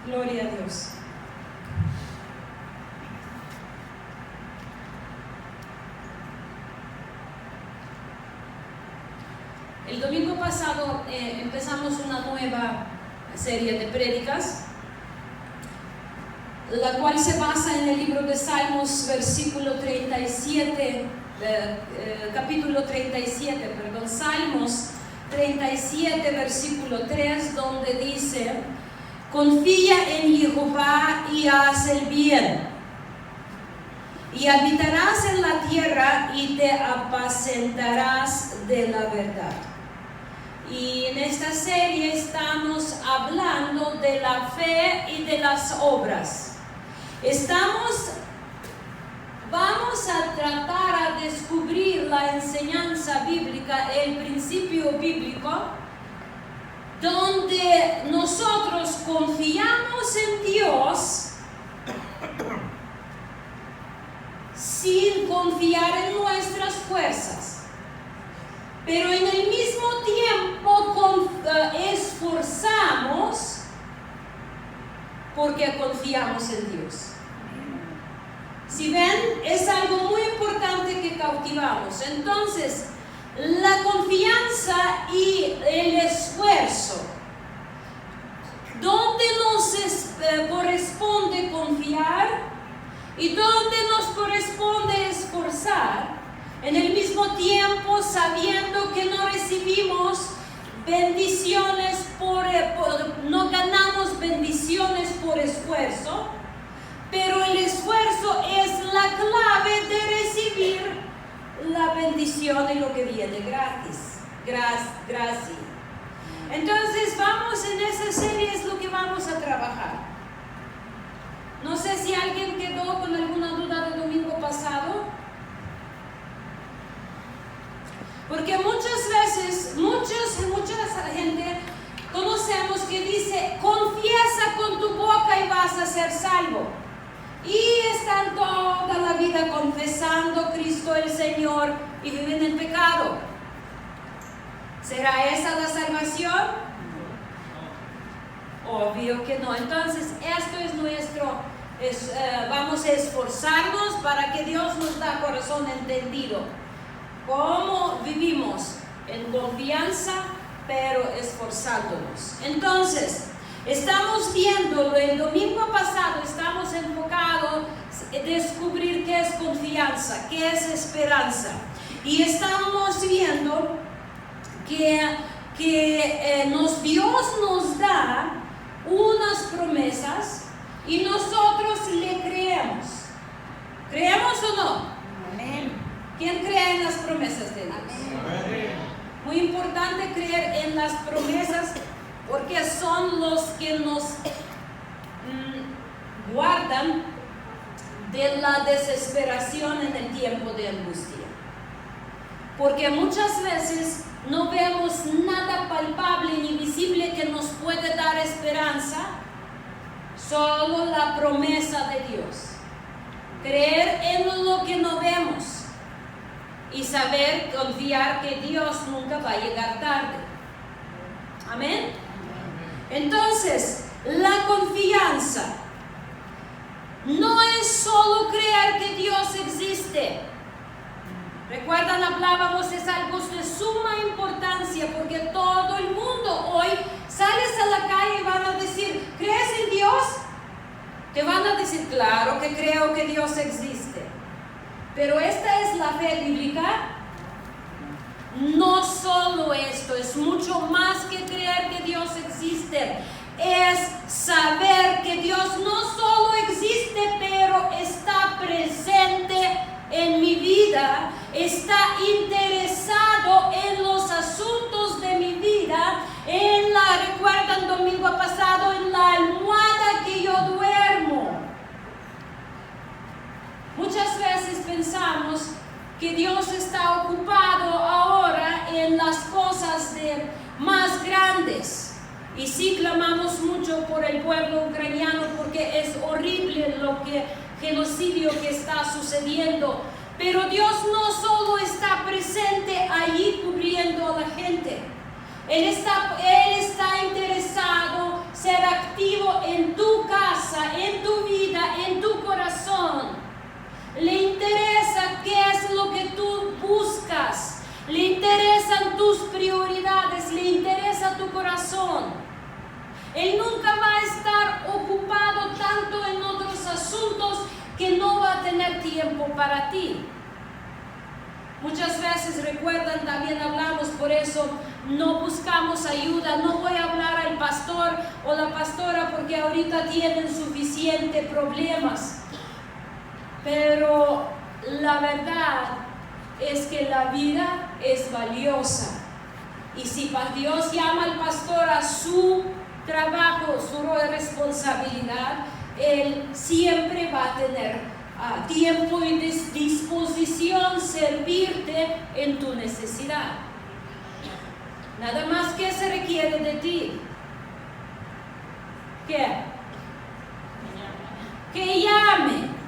Gloria a Dios. El domingo pasado empezamos una nueva serie de prédicas, la cual se basa en el libro de Salmos, versículo 37, capítulo 37, perdón, Salmos 37, versículo 3, donde dice: confía en Jehová y haz el bien, y habitarás en la tierra y te apacentarás de la verdad. Y en esta serie estamos hablando de la fe y de las obras. Vamos a tratar a descubrir la enseñanza bíblica, el principio bíblico, donde nosotros confiamos en Dios sin confiar en nuestras fuerzas, pero en el mismo tiempo esforzamos porque confiamos en Dios. Si ven, es algo muy importante que cautivamos. Entonces, la confianza y el esfuerzo, ¿dónde nos corresponde confiar y dónde nos corresponde esforzar? En el mismo tiempo, sabiendo que no recibimos bendiciones no ganamos bendiciones por esfuerzo, pero el esfuerzo es la clave de recibir la bendición y lo que viene gratis. Gracias. Entonces vamos en esa serie, es lo que vamos a trabajar. No sé si alguien quedó con alguna duda del domingo pasado. Porque muchas veces, mucha gente conocemos que dice: confiesa con tu boca y vas a ser salvo. Y están toda la vida confesando Cristo el Señor y viven en pecado. ¿Será esa la salvación? Obvio que no. Entonces, esto es nuestro, vamos a esforzarnos para que Dios nos da corazón entendido. ¿Cómo vivimos? En confianza, pero esforzándonos. Entonces, estamos viendo, el domingo pasado estamos enfocados en descubrir qué es confianza, qué es esperanza. Y estamos viendo que Dios nos da unas promesas y nosotros le creemos. ¿Creemos o no? Amén. ¿Quién cree en las promesas de Dios? Amén. Muy importante creer en las promesas porque son los que nos guardan de la desesperación en el tiempo de angustia. Porque muchas veces no vemos nada palpable ni visible que nos puede dar esperanza, solo la promesa de Dios. Creer en lo que no vemos y saber confiar que Dios nunca va a llegar tarde. Amén. Entonces, la confianza no es solo creer que Dios existe. Recuerdan, hablábamos, es algo de suma importancia porque todo el mundo hoy sales a la calle y van a decir: ¿crees en Dios? Te van a decir: claro que creo que Dios existe. Pero esta es la fe bíblica. No solo esto, es mucho más que creer que Dios existe. Es saber que Dios no solo existe, pero está presente en mi vida, está interesado en los asuntos de mi vida, recuerdan domingo pasado, en la almohada que yo duermo. Muchas veces pensamos que Dios está ocupado ahora en las cosas más grandes. Y sí clamamos mucho por el pueblo ucraniano porque es horrible genocidio que está sucediendo. Pero Dios no solo está presente allí cubriendo a la gente. Él está interesado ser activo en tu casa, en tu vida, en tu corazón. Le interesa qué es lo que tú buscas. Le interesan tus prioridades, le interesa tu corazón. Él nunca va a estar ocupado tanto en otros asuntos que no va a tener tiempo para ti. Muchas veces, recuerdan, también hablamos, por eso no buscamos ayuda. No voy a hablar al pastor o la pastora porque ahorita tienen suficientes problemas. Pero la verdad es que la vida es valiosa. Y si Dios llama al pastor a su trabajo, su responsabilidad, Él siempre va a tener tiempo y disposición servirte en tu necesidad. Nada más que se requiere de ti. ¿Qué? Que llame.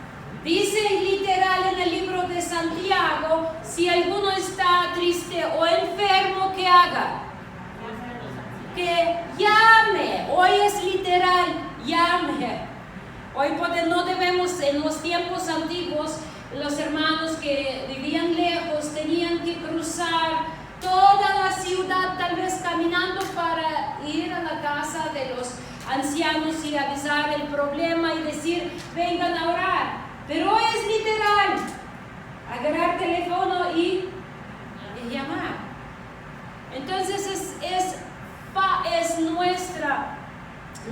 Dice literal en el libro de Santiago, si alguno está triste o enfermo, ¿qué haga? Que llame. Hoy es literal, llame. Hoy no debemos, en los tiempos antiguos, los hermanos que vivían lejos tenían que cruzar toda la ciudad, tal vez caminando para ir a la casa de los ancianos y avisar el problema y decir, vengan a orar. Pero hoy es literal, agarrar teléfono y llamar. Entonces es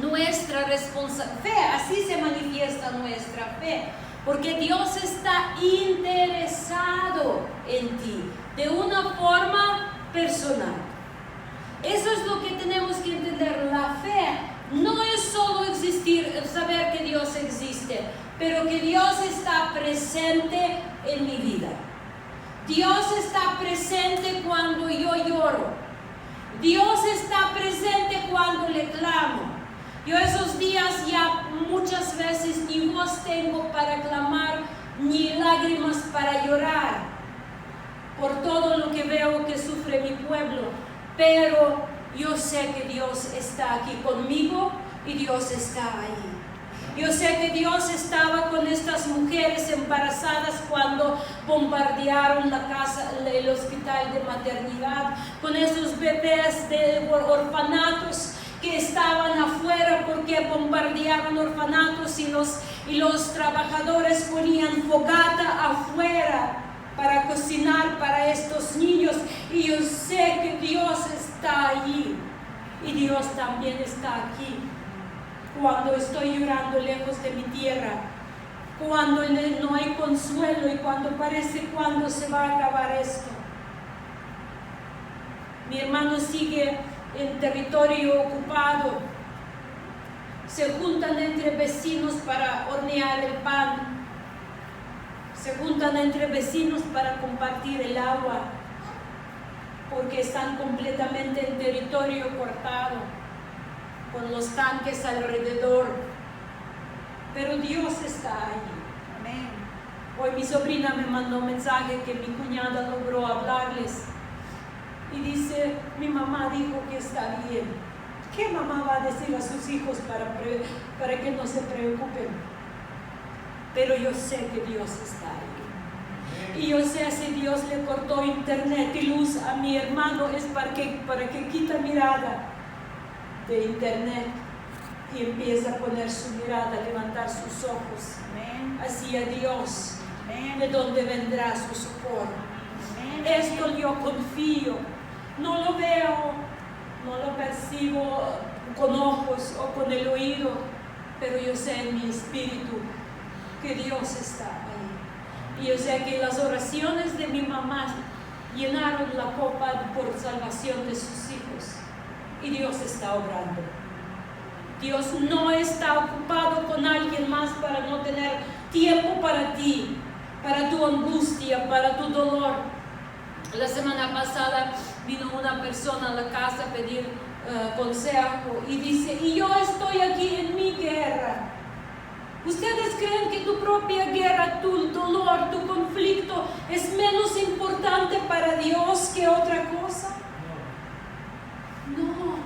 nuestra responsabilidad. Fe, así se manifiesta nuestra fe, porque Dios está interesado en ti de una forma personal. Eso es lo que tenemos que entender. La fe no es solo existir, saber que Dios existe, pero que Dios está presente en mi vida. Dios está presente cuando yo lloro. Dios está presente cuando le clamo. Yo esos días ya muchas veces ni voz tengo para clamar, ni lágrimas para llorar por todo lo que veo que sufre mi pueblo. Pero yo sé que Dios está aquí conmigo y Dios está ahí. Yo sé que Dios estaba con estas mujeres embarazadas cuando bombardearon la casa, el hospital de maternidad, con esos bebés de orfanatos que estaban afuera porque bombardearon orfanatos y los trabajadores ponían fogata afuera para cocinar para estos niños. Y yo sé que Dios está allí y Dios también está aquí. Cuando estoy llorando lejos de mi tierra, cuando no hay consuelo y cuando parece cuando se va a acabar esto. Mi hermano sigue en territorio ocupado. Se juntan entre vecinos para hornear el pan. Se juntan entre vecinos para compartir el agua, porque están completamente en territorio cortado, con los tanques alrededor. Pero Dios está ahí. Amén. Hoy mi sobrina me mandó un mensaje que mi cuñada logró hablarles. Y dice, mi mamá dijo que está bien. ¿Qué mamá va a decir a sus hijos para que no se preocupen? Pero yo sé que Dios está ahí. Y yo sé, si Dios le cortó internet y luz a mi hermano, es para que quita mirada de internet y empieza a poner su mirada, a levantar sus ojos hacia Dios, de donde vendrá su socorro. Esto yo confío, no lo veo, no lo percibo con ojos o con el oído, pero yo sé en mi espíritu que Dios está ahí. Y yo sé que las oraciones de mi mamá llenaron la copa por salvación de sus hijos. Y Dios está obrando. Dios no está ocupado con alguien más para no tener tiempo para ti, para tu angustia, para tu dolor. La semana pasada vino una persona a la casa a pedir consejo y dice, y yo estoy aquí en mi guerra. ¿Ustedes creen que tu propia guerra, tu dolor, tu conflicto es menos importante para Dios que otra cosa? No.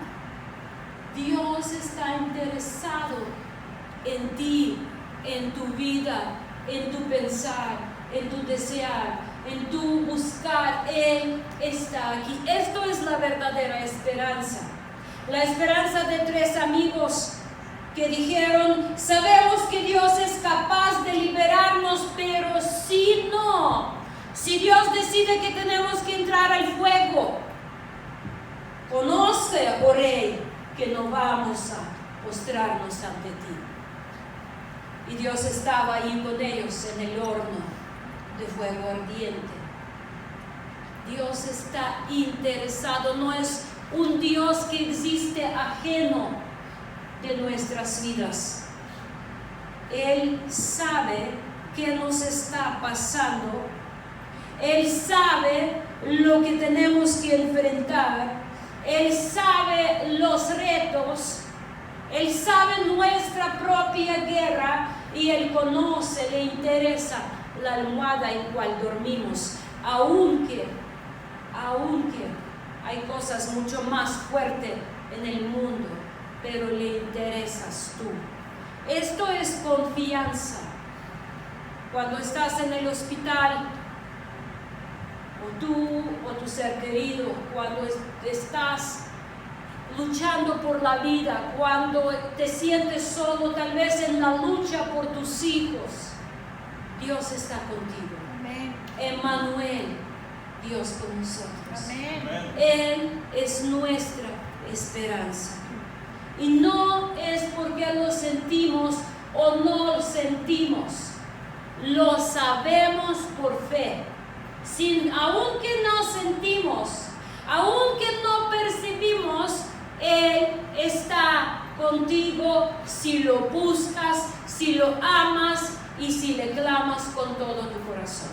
Dios Dios está interesado en ti, en tu vida, en tu pensar, en tu desear, en tu buscar. Él está aquí. Esto es la verdadera esperanza. La esperanza de 3 amigos que dijeron: sabemos que Dios es capaz de liberarnos, pero si Dios decide que tenemos que entrar al fuego, conoce, oh Rey, que no vamos a postrarnos ante ti. Y Dios estaba ahí con ellos en el horno de fuego ardiente. Dios está interesado, no es un Dios que existe ajeno de nuestras vidas. Él sabe qué nos está pasando. Él sabe lo que tenemos que enfrentar. Él sabe los retos. Él sabe nuestra propia guerra y Él conoce, le interesa la almohada en cual dormimos, aunque hay cosas mucho más fuertes en el mundo, pero le interesas tú. Esto es confianza. Cuando estás en el hospital, o tú o tu ser querido, cuando estás luchando por la vida, cuando te sientes solo, tal vez en la lucha por tus hijos, Dios está contigo. Amén. Emmanuel, Dios con nosotros. Amén. Él es nuestra esperanza. Y no es porque lo sentimos o no lo sentimos. Lo sabemos por fe. Aunque no sentimos, aunque no percibimos, Él está contigo si lo buscas, si lo amas y si le clamas con todo tu corazón.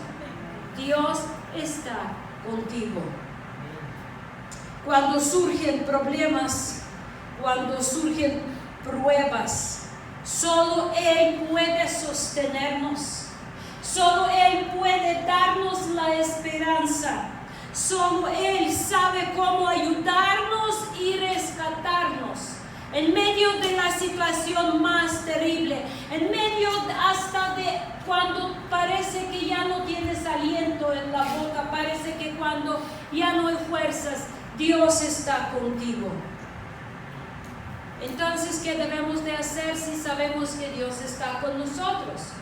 Dios está contigo. Cuando surgen problemas, cuando surgen pruebas, solo Él puede sostenernos. Solo Él puede darnos la esperanza. Solo Él sabe cómo ayudarnos y rescatarnos en medio de la situación más terrible, en medio hasta de cuando parece que ya no tienes aliento en la boca, parece que cuando ya no hay fuerzas, Dios está contigo. Entonces, ¿qué debemos de hacer si sabemos que Dios está con nosotros?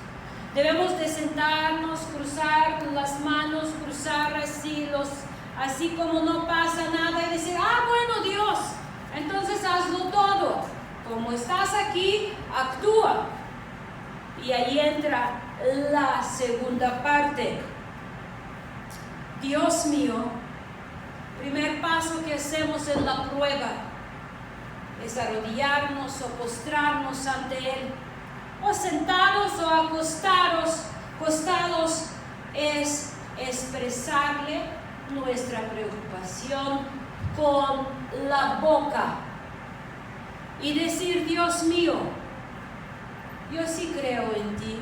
Debemos de sentarnos, cruzar las manos, cruzar así como no pasa nada y decir: bueno, Dios, entonces hazlo todo. Como estás aquí, actúa. Y ahí entra la segunda parte. Dios mío, primer paso que hacemos en la prueba es arrodillarnos o postrarnos ante Él. O sentados o acostados, es expresarle nuestra preocupación con la boca y decir: Dios mío, yo sí creo en ti,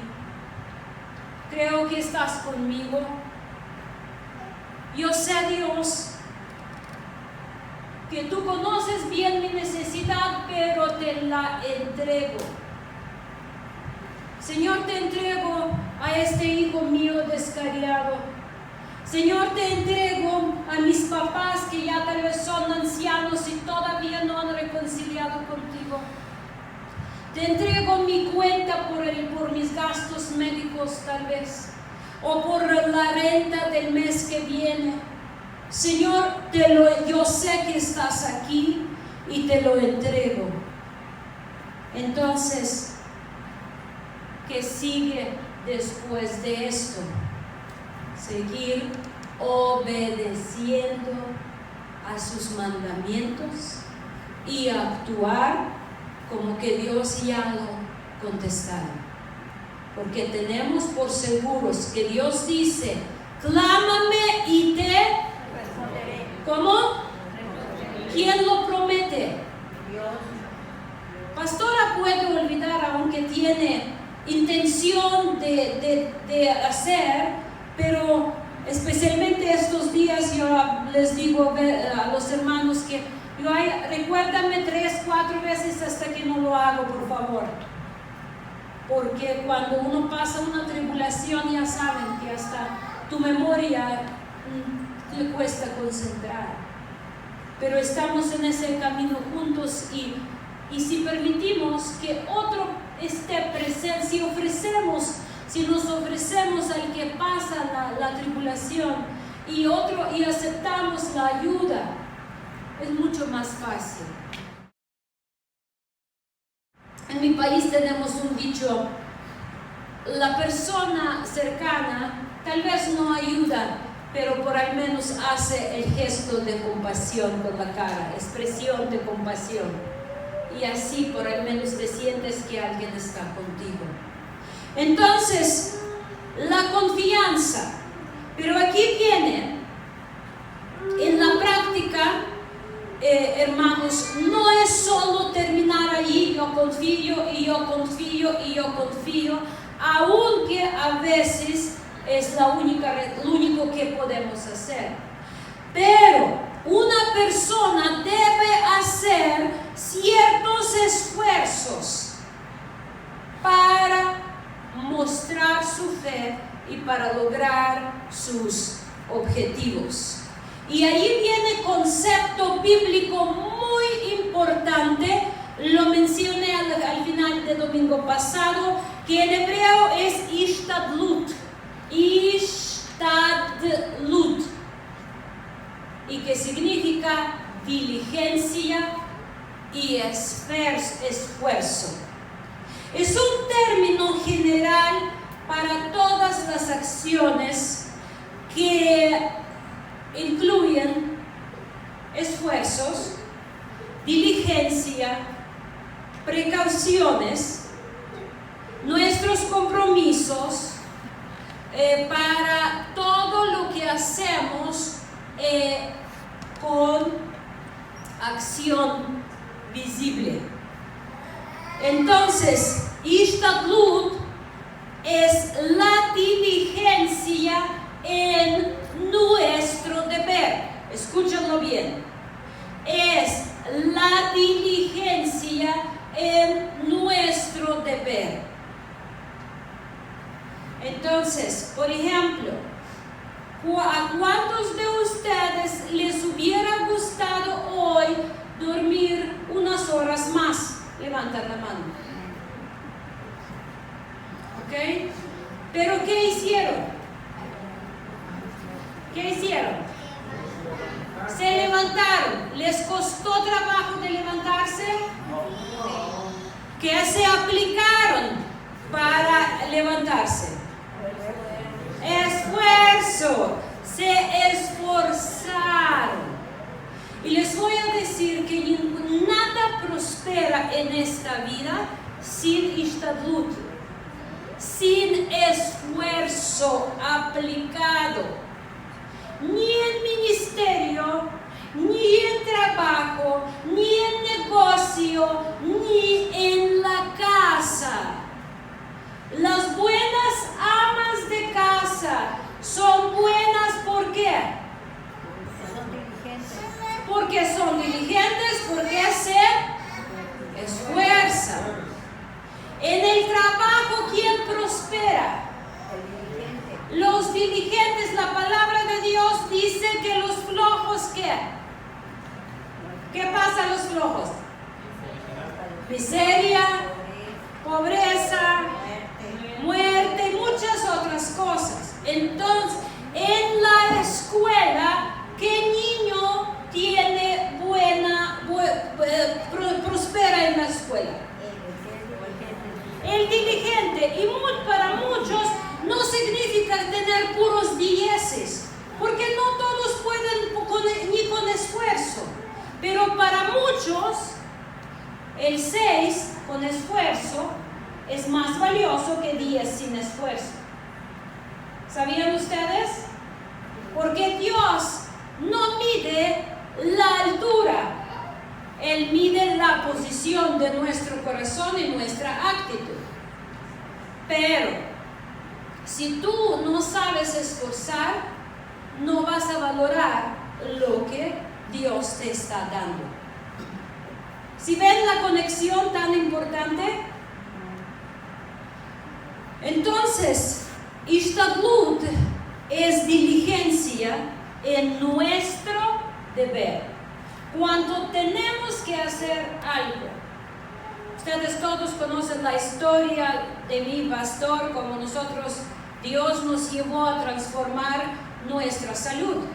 creo que estás conmigo, yo sé, Dios, que tú conoces bien mi necesidad, pero te la entrego. Señor, te entrego a este hijo mío descarriado. Señor, te entrego a mis papás que ya tal vez son ancianos y todavía no han reconciliado contigo. Te entrego mi cuenta por mis gastos médicos tal vez, o por la renta del mes que viene. Señor, yo sé que estás aquí y te lo entrego. Entonces, ¿qué sigue después de esto? Seguir obedeciendo a sus mandamientos y actuar como que Dios ya lo contestara. Porque tenemos por seguros que Dios dice: clámame y te Responderé. ¿cómo? ¿Quién lo promete? Dios. Pastora puede olvidar, aunque tiene intención de hacer, pero especialmente estos días yo les digo a los hermanos que Recuérdame 3, 4 veces hasta que no lo hago, por favor. Porque cuando uno pasa una tribulación, ya saben que hasta tu memoria le cuesta concentrar. Pero estamos en ese camino juntos y si permitimos que otro esté presente, si nos ofrecemos al que pasa la tribulación y aceptamos la ayuda, es mucho más fácil. En mi país tenemos un dicho: la persona cercana tal vez no ayuda, pero por al menos hace el gesto de compasión con la cara, expresión de compasión. Y así por al menos te sientes que alguien está contigo. Entonces, la confianza. Pero aquí viene, en la práctica, hermanos, no es solo terminar allí, yo confío y yo confío y yo confío, aunque a veces es lo único que podemos hacer. Pero una persona debe hacer ciertos esfuerzos para mostrar su fe y para lograr sus objetivos. Y ahí viene concepto bíblico muy importante, lo mencioné al final del domingo pasado, que en hebreo es ishtadlut, y que significa diligencia y esfuerzo. Es un término general para todas las acciones que incluyen esfuerzos, diligencia, precauciones, nuestros compromisos, para todo lo que hacemos con acción visible. Entonces, ishtadlut es la diligencia en nuestro deber. Escúchenlo bien. Es la diligencia en nuestro deber. Entonces, por ejemplo, ¿a cuántos de ustedes les hubiera gustado hoy dormir unas horas más? Levanten la mano. ¿Ok? ¿Pero qué hicieron? ¿Qué hicieron? Se levantaron. ¿Les costó trabajo de levantarse? ¿Qué se aplicaron para levantarse? Esfuerzo. Se esforzaron. Y les voy a decir que nada prospera en esta vida sin ishtadlut, sin esfuerzo aplicado. Ni en ministerio, ni en trabajo, ni en negocio, ni en la casa. Las buenas amas de casa son buenas, ¿por qué? Porque son diligentes, porque se esfuerzan. En el trabajo, ¿quién prospera? Los diligentes. La palabra de Dios dice que los flojos, ¿qué? ¿Qué pasa a los flojos? Miseria, pobreza, muerte y muchas otras cosas. Entonces, en la escuela, ¿qué niño tiene prospera en la escuela? El diligente. Y para muchos no significa tener puros dieces, porque no todos pueden ni con esfuerzo. Pero para muchos, el 6 con esfuerzo es más valioso que 10 sin esfuerzo. ¿Sabían ustedes? Porque Dios no mide la altura, Él mide la posición de nuestro corazón y nuestra actitud. Pero si tú no sabes esforzar, no vas a valorar lo que Dios te está dando. ¿Si ven la conexión tan importante? Entonces, Ishtadlut es diligencia en nuestro deber. Cuando tenemos que hacer algo. Ustedes todos conocen la historia de mi pastor, como nosotros, Dios nos llevó a transformar nuestra salud.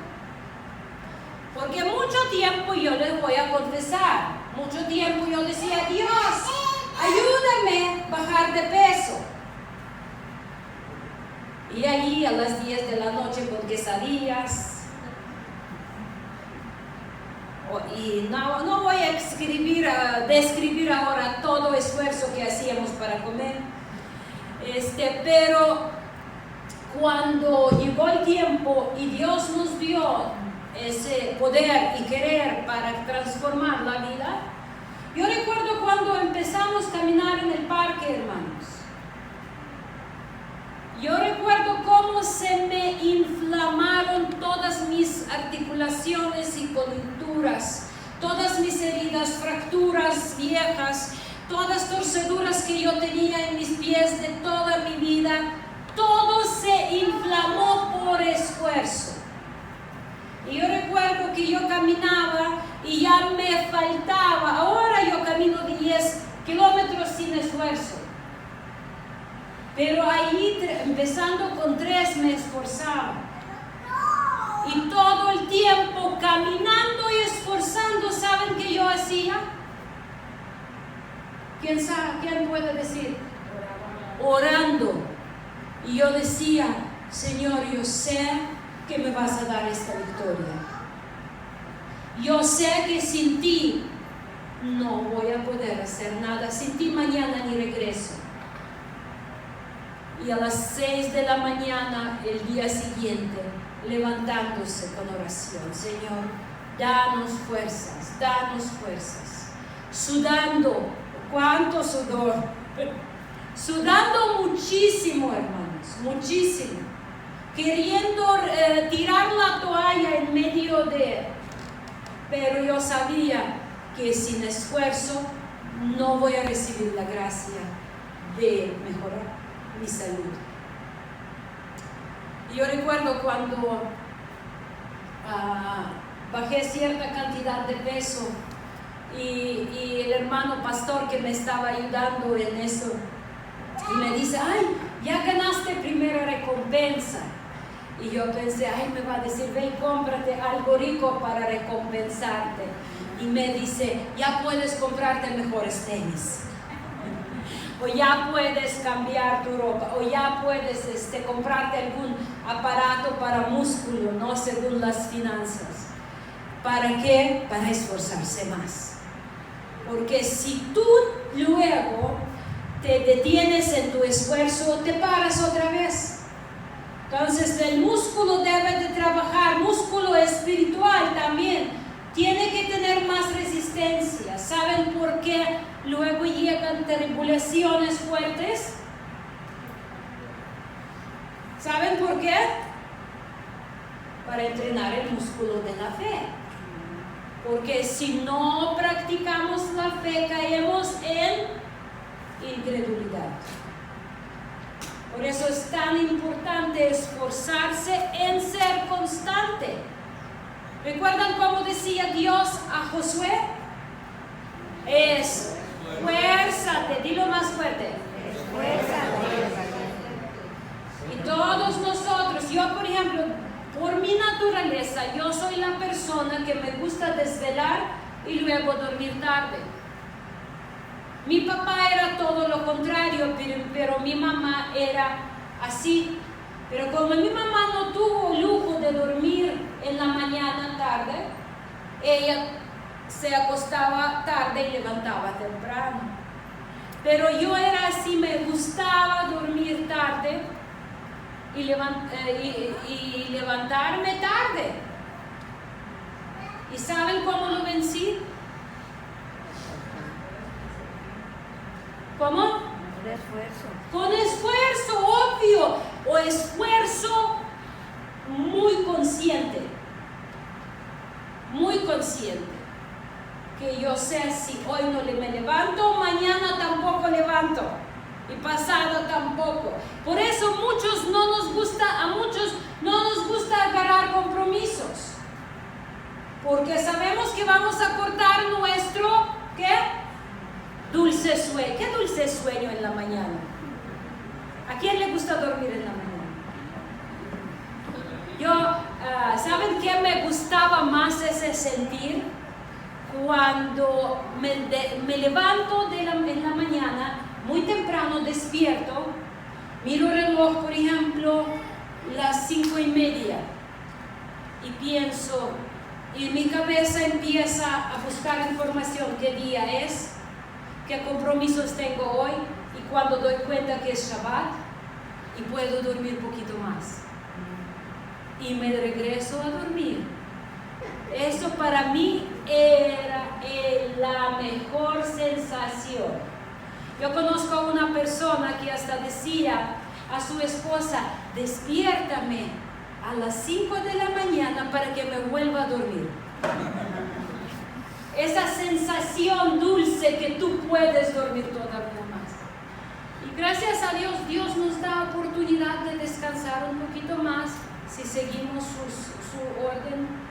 Porque mucho tiempo yo les voy a confesar, mucho tiempo yo decía, Dios, ayúdame a bajar de peso. Y allí a las 10 de la noche con quesadillas. Y no voy a describir ahora todo esfuerzo que hacíamos para comer. Pero cuando llegó el tiempo y Dios nos dio ese poder y querer para transformar la vida, yo recuerdo cuando empezamos a caminar en el parque, hermanos. Yo recuerdo cómo se me inflamaron todas mis articulaciones y coyunturas, todas mis heridas, fracturas viejas, todas torceduras que yo tenía en mis pies de toda mi vida. Todo se inflamó por esfuerzo. Y yo recuerdo que yo caminaba y ya me faltaba. Ahora yo camino 10 kilómetros sin esfuerzo. Pero ahí, empezando con 3, me esforzaba. Y todo el tiempo caminando y esforzando, ¿saben qué yo hacía? ¿Quién sabe? ¿Quién puede decir? Orando. Y yo decía, Señor, yo sé que me vas a dar esta victoria. Yo sé que sin ti no voy a poder hacer nada. Sin ti mañana ni regreso. Y a las 6 de la mañana, el día siguiente, levantándose con oración, Señor, danos fuerzas, sudando, ¿cuánto sudor? Sudando muchísimo, hermanos, muchísimo, queriendo tirar la toalla en medio pero yo sabía que sin esfuerzo no voy a recibir la gracia de mejorar mi salud. Yo recuerdo cuando bajé cierta cantidad de peso y el hermano pastor que me estaba ayudando en eso y me dice, ay, ya ganaste primera recompensa. Y yo pensé, ay, me va a decir, ve y cómprate algo rico para recompensarte. Y me dice, ya puedes comprarte mejores tenis. O ya puedes cambiar tu ropa, o ya puedes comprarte algún aparato para músculo, ¿no? Según las finanzas. ¿Para qué? Para esforzarse más. Porque si tú luego te detienes en tu esfuerzo, te paras otra vez. Entonces el músculo debe de trabajar, músculo espiritual también. Tiene que tener más resistencia. ¿Saben por qué luego llegan tribulaciones fuertes? ¿Saben por qué? Para entrenar el músculo de la fe. Porque si no practicamos la fe, caemos en incredulidad. Por eso es tan importante esforzarse en ser constante. ¿Recuerdan cómo decía Dios a Josué? Esfuérzate, dilo más fuerte. Esfuérzate. Y todos nosotros, yo por ejemplo, por mi naturaleza, yo soy la persona que me gusta desvelar y luego dormir tarde. Mi papá era todo lo contrario, pero mi mamá era así. Pero como mi mamá no tuvo lujo de dormir en la mañana tarde, ella se acostaba tarde y levantaba temprano. Pero yo era así, me gustaba dormir tarde y levantarme tarde. ¿Y saben cómo lo vencí? ¿Cómo? Con esfuerzo. Con esfuerzo, obvio, o esfuerzo muy consciente. Muy consciente. que yo sé si hoy no me levanto, mañana tampoco levanto. Y pasado tampoco. Por eso a muchos no nos gusta agarrar compromisos. Porque sabemos que vamos a cortar nuestro, ¿qué? Dulce sueño. ¿Qué dulce sueño en la mañana? ¿A quién le gusta dormir en la mañana? ¿Saben qué me gustaba más ese sentir? Cuando me levanto en la mañana, muy temprano despierto, miro el reloj, por ejemplo, las 5:30, y pienso, y mi cabeza empieza a buscar información, qué día es, qué compromisos tengo hoy, y cuando doy cuenta que es Shabbat, y puedo dormir un poquito más. Y me regreso a dormir. Eso para mí era la mejor sensación. Yo conozco a una persona que hasta decía a su esposa, despiértame a las 5 de la mañana para que me vuelva a dormir. Esa sensación dulce que tú puedes dormir todavía más. Y gracias a Dios, Dios nos da oportunidad de descansar un poquito más si seguimos su orden.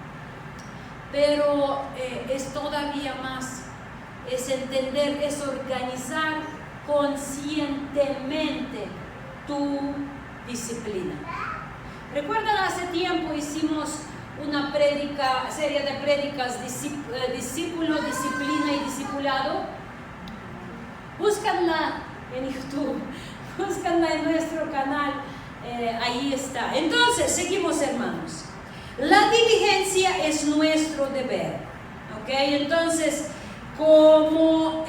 Pero es todavía más, es entender, es organizar conscientemente tu disciplina. ¿Recuerdan hace tiempo hicimos una serie de prédicas, discípulo, disciplina y discipulado? Búscanla en YouTube, búscanla en nuestro canal, ahí está. Entonces, seguimos, hermanos. La diligencia es nuestro deber, ¿ok? Entonces, como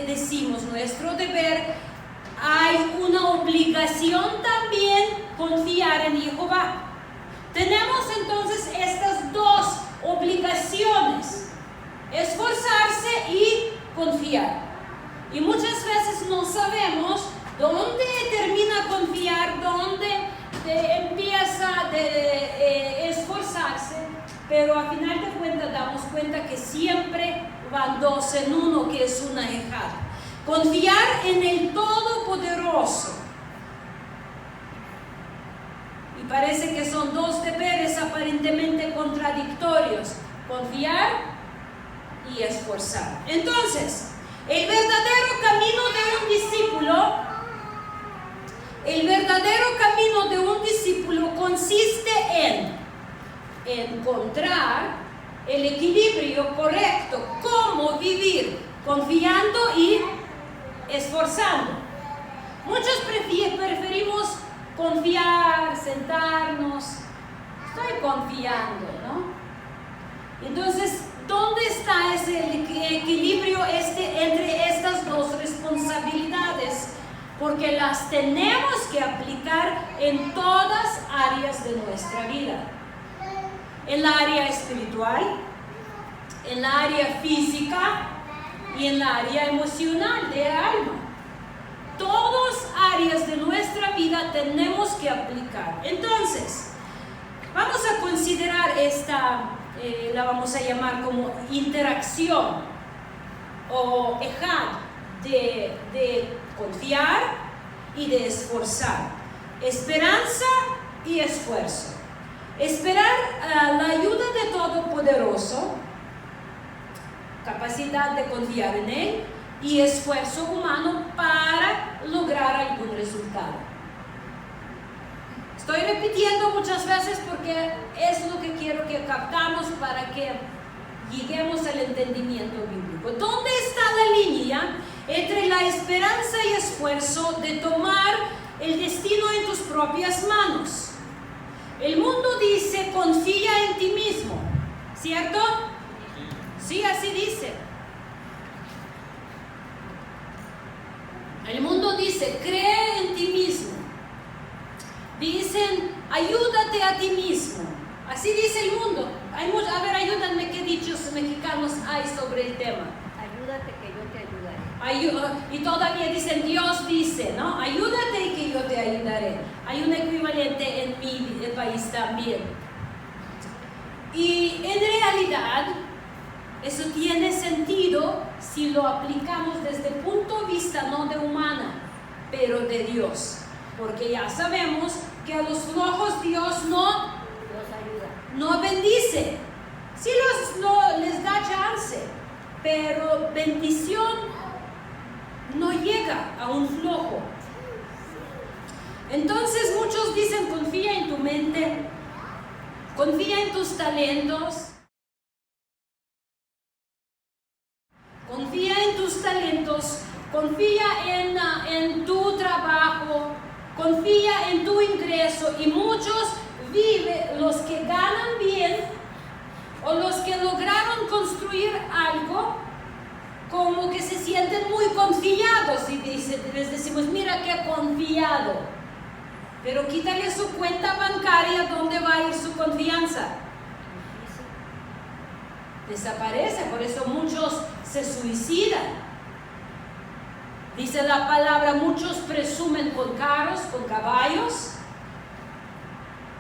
decimos nuestro deber, hay una obligación también confiar en Jehová. Tenemos entonces estas dos obligaciones, esforzarse y confiar. Y muchas veces no sabemos dónde termina confiar, dónde empieza a esforzarse, pero a final de cuentas damos cuenta que siempre van dos en uno, que es una ejad. Confiar en el Todopoderoso. Y parece que son dos deberes aparentemente contradictorios: confiar y esforzar. Entonces, el verdadero camino de un discípulo consiste en encontrar el equilibrio correcto, cómo vivir confiando y esforzando. Muchos preferimos confiar, sentarnos, estoy confiando, ¿no? Entonces, ¿dónde está ese equilibrio entre estas dos responsabilidades? Porque las tenemos que aplicar en todas áreas de nuestra vida. En la área espiritual, en la área física y en la área emocional, de alma. Todas áreas de nuestra vida tenemos que aplicar. Entonces, vamos a considerar esta, la vamos a llamar como interacción o ejad de confiar y de esforzar. Esperanza y esfuerzo. Esperar la ayuda de Todopoderoso, capacidad de confiar en Él, y esfuerzo humano para lograr algún resultado. Estoy repitiendo muchas veces porque es lo que quiero que captamos para que lleguemos al entendimiento bíblico. ¿Dónde está la línea entre la esperanza y esfuerzo de tomar el destino en tus propias manos? El mundo dice, confía en ti mismo, ¿cierto? Sí, así dice. El mundo dice, cree en ti mismo. Dicen, ayúdate a ti mismo. Así dice el mundo. A ver, ayúdenme, ¿qué dichos mexicanos hay sobre el tema? Ayúdate que yo te ayudaré. Y todavía dicen, Dios dice, ¿no? Ayúdate y que yo te ayudaré. Hay un equivalente en mi país también. Y en realidad, Eso tiene sentido si lo aplicamos desde el punto de vista no de humana, pero de Dios. Porque ya sabemos que a los flojos Dios no bendice. Sí les da chance, pero bendición no llega a un flojo. Entonces muchos dicen, confía en tu mente, confía en tus talentos, confía en tu trabajo, confía en tu ingreso. Y muchos viven, los que ganan bien o los que lograron construir algo, como que se sienten muy confiados y les decimos, mira qué confiado. Pero quítale su cuenta bancaria, ¿dónde va a ir su confianza? Desaparece, por eso muchos se suicidan. Dice la palabra, muchos presumen con carros, con caballos,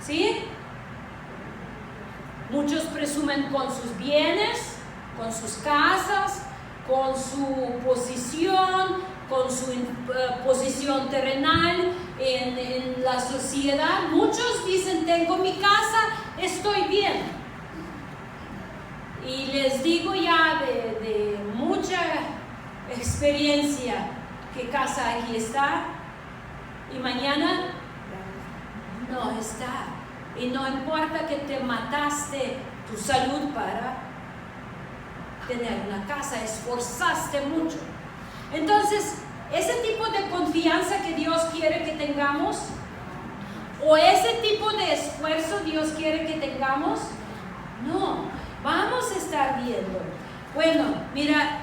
¿sí? Muchos presumen con sus bienes, con sus casas, con su posición, con su posición terrenal en la sociedad. Muchos dicen, tengo mi casa, estoy bien. Y les digo ya de mucha experiencia, ¿qué casa aquí está? Y mañana no está. Y no importa que te mataste tu salud para tener una casa, esforzaste mucho. Entonces, ese tipo de confianza que Dios quiere que tengamos, o ese tipo de esfuerzo Dios quiere que tengamos, no, vamos a estar viendo. Bueno, mira,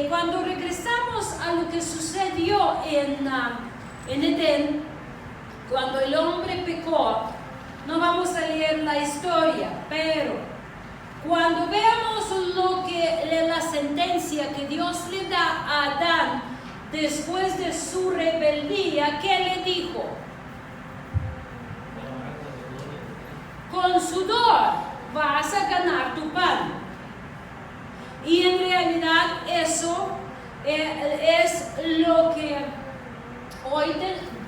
cuando regresamos a lo que sucedió en Edén, cuando el hombre pecó, no vamos a leer la historia, pero cuando veamos la sentencia que Dios le da a Adán después de su rebeldía, ¿qué le dijo? Con sudor vas a ganar tu pan. Y en realidad eso es lo que hoy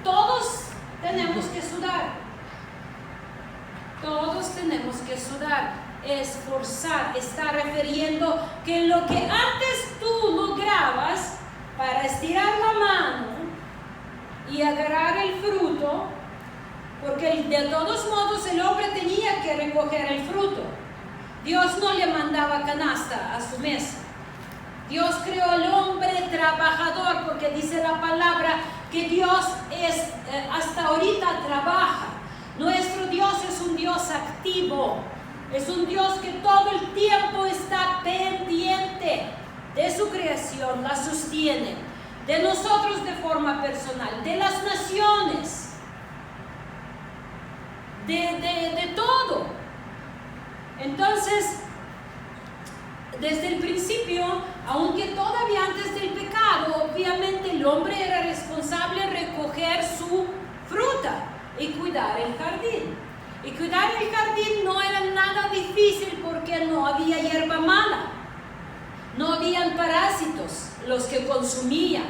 todos tenemos que sudar. Todos tenemos que sudar, esforzar. Está refiriendo que lo que antes tú lograbas para estirar la mano y agarrar el fruto, porque de todos modos el hombre tenía que recoger el fruto. Dios no le mandaba canasta a su mesa. Dios creó al hombre trabajador, porque dice la palabra que Dios hasta ahorita trabaja. Nuestro Dios es un Dios activo, es un Dios que todo el tiempo está pendiente de su creación, la sostiene, de nosotros de forma personal, de las naciones, de todo. Entonces, desde el principio, aunque todavía antes del pecado, obviamente el hombre era responsable de recoger su fruta y cuidar el jardín. Y cuidar el jardín no era nada difícil porque no había hierba mala, no habían parásitos los que consumían,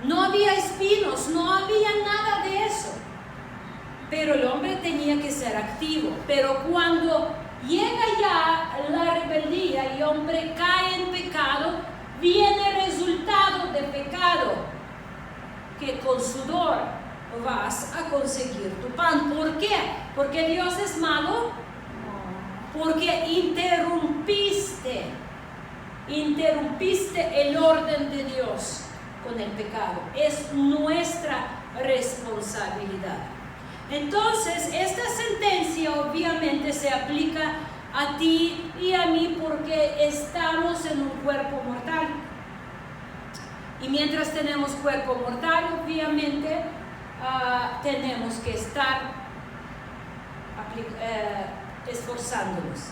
no había espinos, no había nada de eso. Pero el hombre tenía que ser activo. Pero cuando llega ya la rebeldía y el hombre cae en pecado, viene el resultado de pecado, que con sudor vas a conseguir tu pan. ¿Por qué? ¿Porque Dios es malo? Porque interrumpiste el orden de Dios con el pecado. Es nuestra responsabilidad. Entonces, esta sentencia obviamente se aplica a ti y a mí porque estamos en un cuerpo mortal. Y mientras tenemos cuerpo mortal, obviamente, tenemos que estar esforzándonos.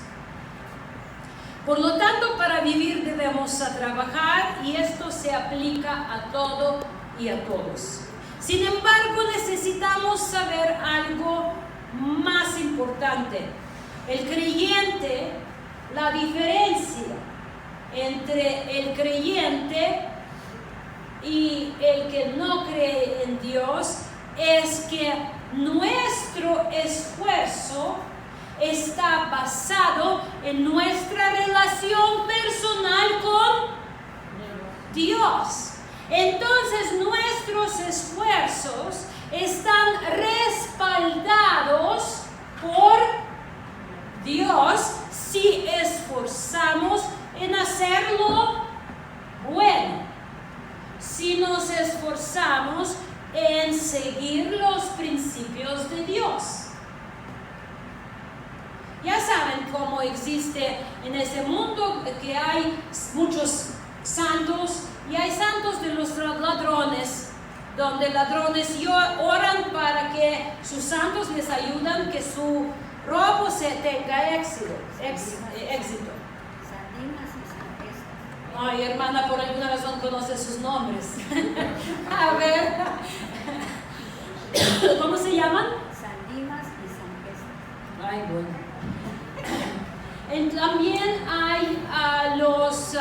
Por lo tanto, para vivir debemos trabajar, y esto se aplica a todo y a todos. Sin embargo, necesitamos saber algo más importante. El creyente, la diferencia entre el creyente y el que no cree en Dios es que nuestro esfuerzo está basado en nuestra relación personal con Dios. Entonces nuestros esfuerzos están respaldados por Dios si esforzamos en hacerlo bueno, si nos esforzamos en seguir los principios de Dios. Ya saben cómo existe en ese mundo que hay muchos santos y hay santos de los ladrones, donde ladrones oran para que sus santos les ayuden que su robo tenga éxito. Ay, hermana, por alguna razón conoce sus nombres. A ver, ¿cómo se llaman? San Dimas y San Pestas. Ay, bueno. También hay los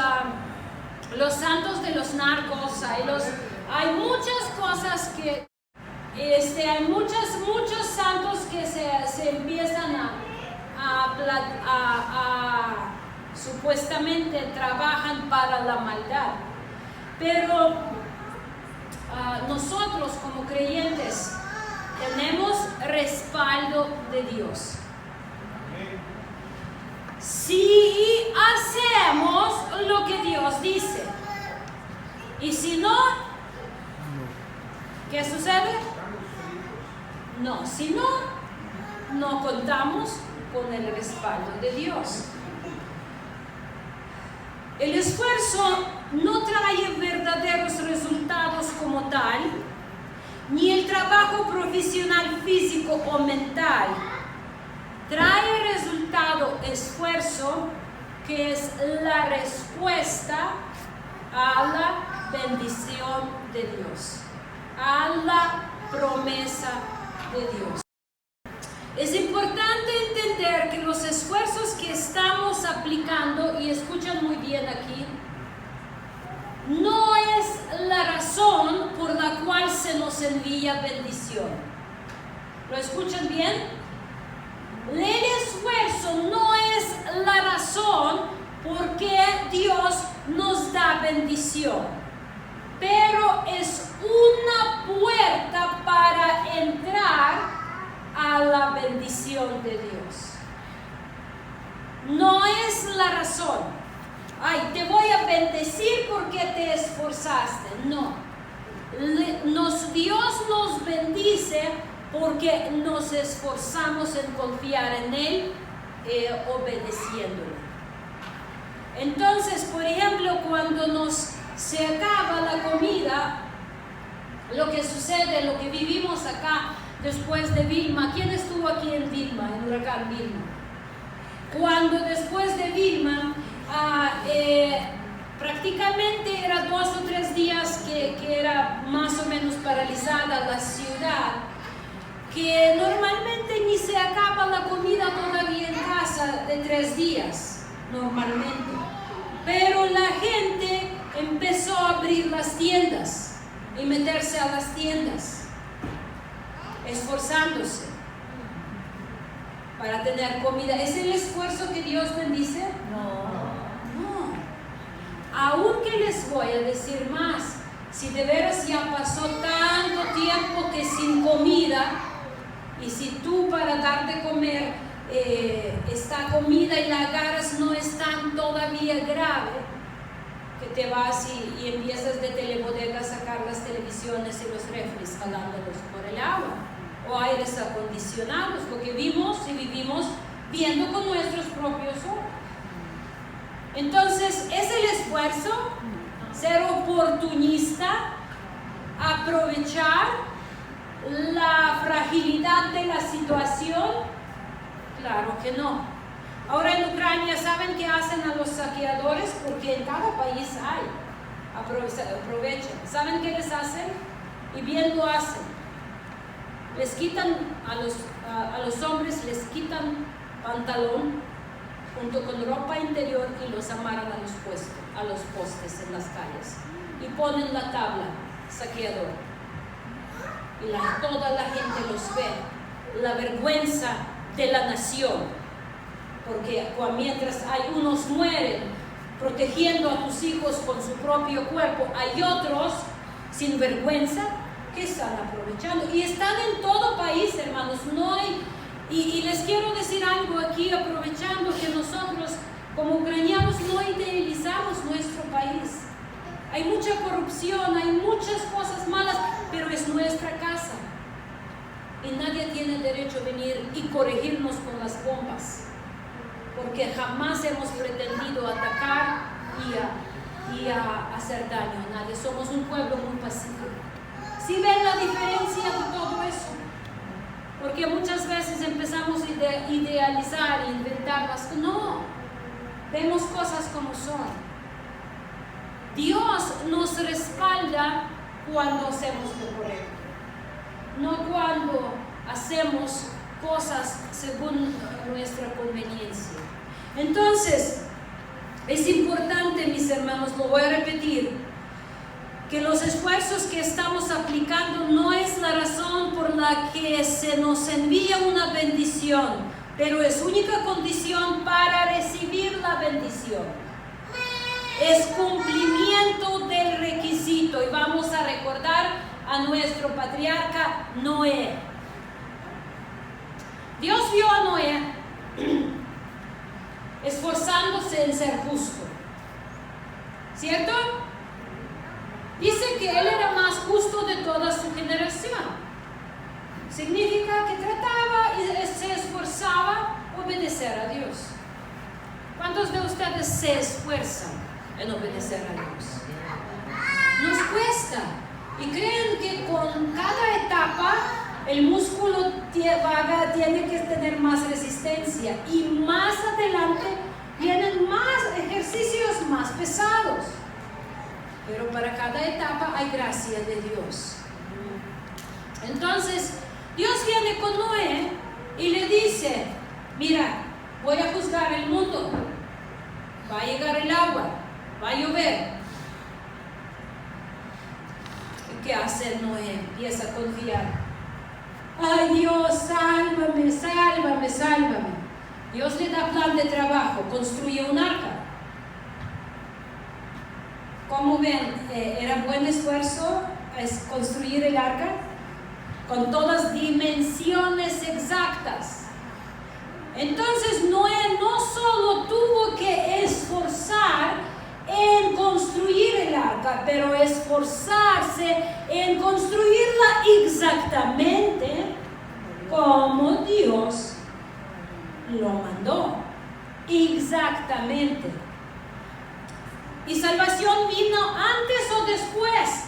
santos de los narcos, hay muchas cosas que, hay muchos santos que se empiezan a supuestamente trabajan para la maldad, pero nosotros como creyentes tenemos respaldo de Dios. Si hacemos lo que Dios dice, y si no, ¿qué sucede? No, si no contamos con el respaldo de Dios. El esfuerzo no trae verdaderos resultados como tal, ni el trabajo profesional físico o mental. Trae resultado esfuerzo, que es la respuesta a la bendición de Dios, a la promesa de Dios. Es importante entender que los esfuerzos que estamos aplicando, y escuchan muy bien aquí, no es la razón por la cual se nos envía bendición. ¿Lo escuchan bien? El esfuerzo no es la razón por qué Dios nos da bendición, pero es una puerta para entrar a la bendición de Dios. No es la razón. Ay, te voy a bendecir porque te esforzaste. No. Dios nos bendice porque nos esforzamos en confiar en Él, obedeciéndole. Entonces, por ejemplo, cuando se acaba la comida, lo que sucede, lo que vivimos acá después de Vilma. ¿Quién estuvo aquí en Vilma, en huracán Vilma? Cuando después de Vilma, prácticamente era 2 o 3 días que era más o menos paralizada la ciudad, que normalmente ni se acaba la comida todavía en casa de 3 días, normalmente. Pero la gente empezó a abrir las tiendas y meterse a las tiendas, esforzándose para tener comida. ¿Es el esfuerzo que Dios bendice? No. Aunque les voy a decir más, si de veras ya pasó tanto tiempo que sin comida, y si tú para dar de comer esta comida y la agarras no es tan todavía grave, que te vas y empiezas de telebodega a sacar las televisiones y los refris jalándolos por el agua, o aires acondicionados, lo que vimos y vivimos viendo con nuestros propios ojos. Entonces, ¿es el esfuerzo ser oportunista, aprovechar la fragilidad de la situación? Claro que no. Ahora en Ucrania, ¿saben qué hacen a los saqueadores? Porque en cada país hay. Aprovechan. ¿Saben qué les hacen? Y bien lo hacen. Les quitan a los hombres, les quitan pantalón junto con ropa interior y los amarran a los postes en las calles y ponen la tabla, saqueador. Y toda la gente los ve, la vergüenza de la nación, porque mientras hay unos mueren protegiendo a tus hijos con su propio cuerpo, hay otros sin vergüenza que están aprovechando y están en todo país, hermanos. No hay, y les quiero decir algo aquí, aprovechando que nosotros como ucranianos no idealizamos nuestro país. Hay mucha corrupción, hay muchas cosas malas, pero es nuestra casa y nadie tiene derecho a venir y corregirnos con las bombas, porque jamás hemos pretendido atacar y a hacer daño a nadie. Somos un pueblo muy pacífico. ¿Sí ven la diferencia de todo eso? Porque muchas veces empezamos a idealizar e inventar las cosas. No, vemos cosas como son. Dios nos respalda cuando hacemos lo correcto, no cuando hacemos cosas según nuestra conveniencia. Entonces, es importante, mis hermanos, lo voy a repetir, que los esfuerzos que estamos aplicando no es la razón por la que se nos envía una bendición, pero es única condición para recibir la bendición. Es cumplimiento del requisito, y vamos a recordar a nuestro patriarca Noé. Dios vio a Noé esforzándose en ser justo, ¿cierto? Dice que él era más justo de toda su generación. Significa que trataba y se esforzaba a obedecer a Dios. ¿Cuántos de ustedes se esfuerzan en obedecer a Dios? Nos cuesta. Y creen que con cada etapa el músculo tiene que tener más resistencia. Y más adelante vienen más ejercicios más pesados. Pero para cada etapa hay gracia de Dios. Entonces, Dios viene con Noé y le dice: mira, voy a juzgar el mundo. Va a llegar el agua, va a llover. ¿Y qué hace Noé? Empieza a confiar. Ay, Dios, sálvame, sálvame, sálvame. Dios le da plan de trabajo, construye un arca. ¿Cómo ven? ¿Era buen esfuerzo construir el arca? Con todas dimensiones exactas. Entonces Noé no solo tuvo que esforzar en construir el arca, pero esforzarse en construirla exactamente como Dios lo mandó. Exactamente. ¿Y salvación vino antes o después?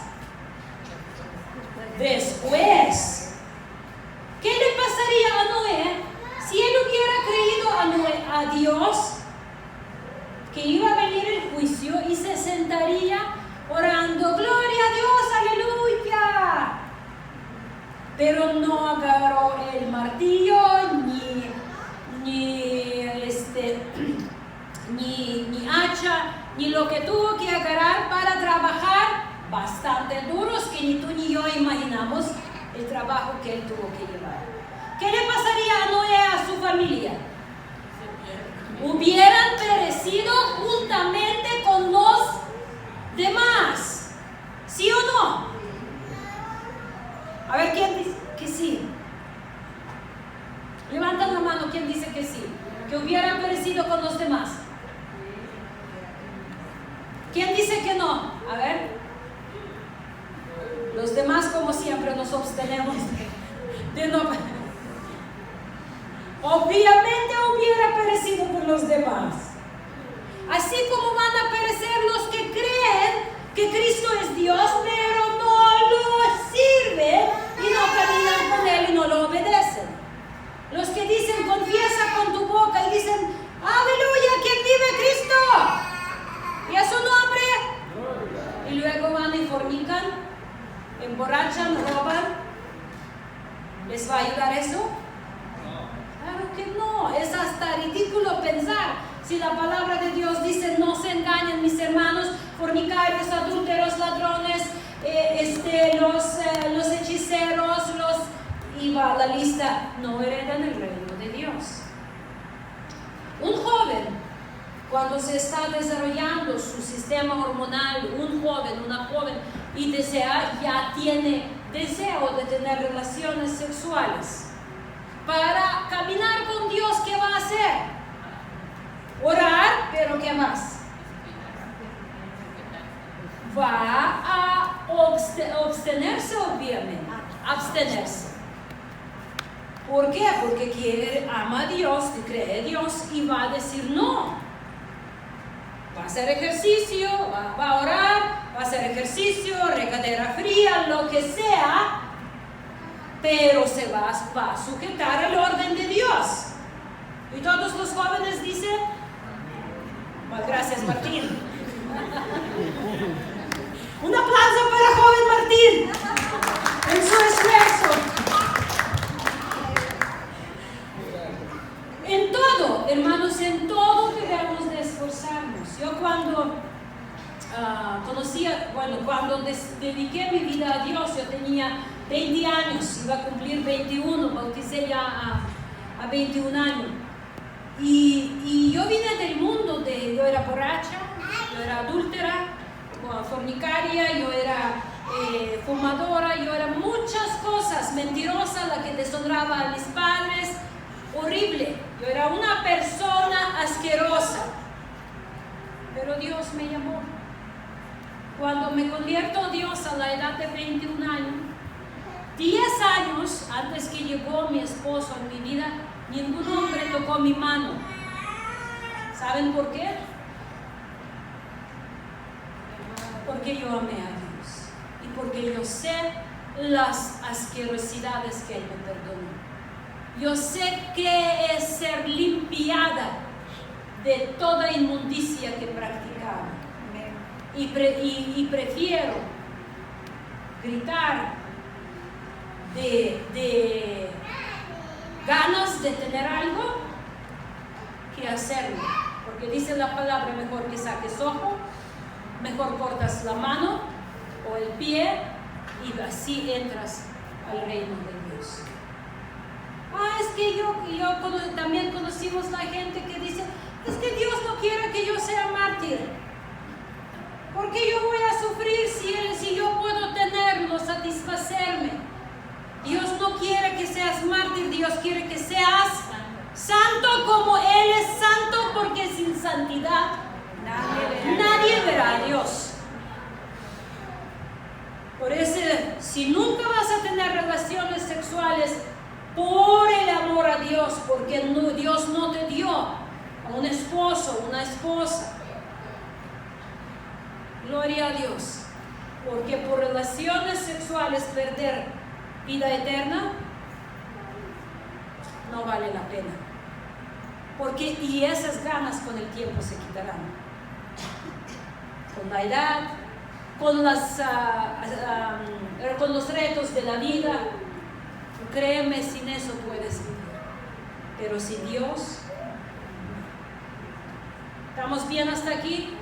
Después. ¿Qué le pasaría a Noé si él hubiera creído a Dios que iba a venir el juicio y se sentaría orando, gloria a Dios, aleluya? Pero no agarró el martillo ni hacha, ni lo que tuvo que agarrar para trabajar bastante duros, que ni tú ni yo imaginamos el trabajo que él tuvo que llevar. ¿Qué le pasaría a Noé, a su familia? Hubieran perecido juntamente con los demás. ¿Sí o no? A ver, ¿quién dice que sí? Levanta la mano, ¿quién dice que sí? Que hubieran perecido con los demás. ¿Quién dice que no? A ver. Los demás, como siempre, nos abstenemos de no. Obviamente hubiera perecido con los demás. Así como van a perecer los que creen que Cristo es Dios, pero no lo sirven y no caminan con Él y no lo obedecen. Los que dicen, confiesa con tu boca y dicen, aleluya, ¿quién vive? Cristo. Y a su nombre. Y luego van y fornican, emborrachan, roban. ¿Les va a ayudar eso? Claro que no, es hasta ridículo pensar. Si la palabra de Dios dice, no se engañen mis hermanos, fornicarios, adúlteros, ladrones, los hechiceros, y va la lista, no heredan el reino de Dios. Un joven, cuando se está desarrollando su sistema hormonal, un joven, una joven, y ya tiene deseo de tener relaciones sexuales, para caminar con Dios, ¿qué va a hacer? Orar, pero ¿qué más? Va a abstenerse, obviamente, abstenerse. ¿Por qué? Porque ama a Dios, cree en Dios y va a decir no. Va a hacer ejercicio, va a orar, va a hacer ejercicio, regadera fría, lo que sea, pero se va a sujetar al orden de Dios. Y todos los jóvenes dicen, gracias Martín. Un aplauso para joven Martín en su esfuerzo. En todo, hermanos, en todo debemos de esforzarnos. Yo cuando cuando dediqué mi vida a Dios, yo tenía 20 años, iba a cumplir 21, bauticé ya a 21 años. Y yo vine del mundo, yo era borracha, yo era adúltera, fornicaria, yo era fumadora, yo era muchas cosas, mentirosa, la que deshonraba a mis padres, horrible. Yo era una persona asquerosa, pero Dios me llamó. Cuando me convierto a Dios a la edad de 21 años, 10 años antes que llegó mi esposo en mi vida, ningún hombre tocó mi mano. ¿Saben por qué? Porque yo amé a Dios y porque yo sé las asquerosidades que Él me perdonó. Yo sé qué es ser limpiada de toda inmundicia que practicaba. Y prefiero gritar de ganas de tener algo que hacerlo. Porque dice la palabra, mejor que saques ojo, mejor cortas la mano o el pie y así entras al reino de Dios. Es que yo también conocimos la gente que dice, es que Dios no quiere que yo sea mártir. ¿Por qué yo voy a sufrir si yo puedo tenerlo, satisfacerme? Dios no quiere que seas mártir, Dios quiere que seas santo como Él es santo, porque sin santidad nadie verá a Dios. Por eso, si nunca vas a tener relaciones sexuales por el amor a Dios, porque Dios no te dio a un esposo, una esposa, gloria a Dios, porque por relaciones sexuales perder vida eterna no vale la pena, y esas ganas con el tiempo se quitarán, con la edad, con los retos de la vida. Créeme, sin eso puedes vivir, pero sin Dios. ¿Estamos bien hasta aquí?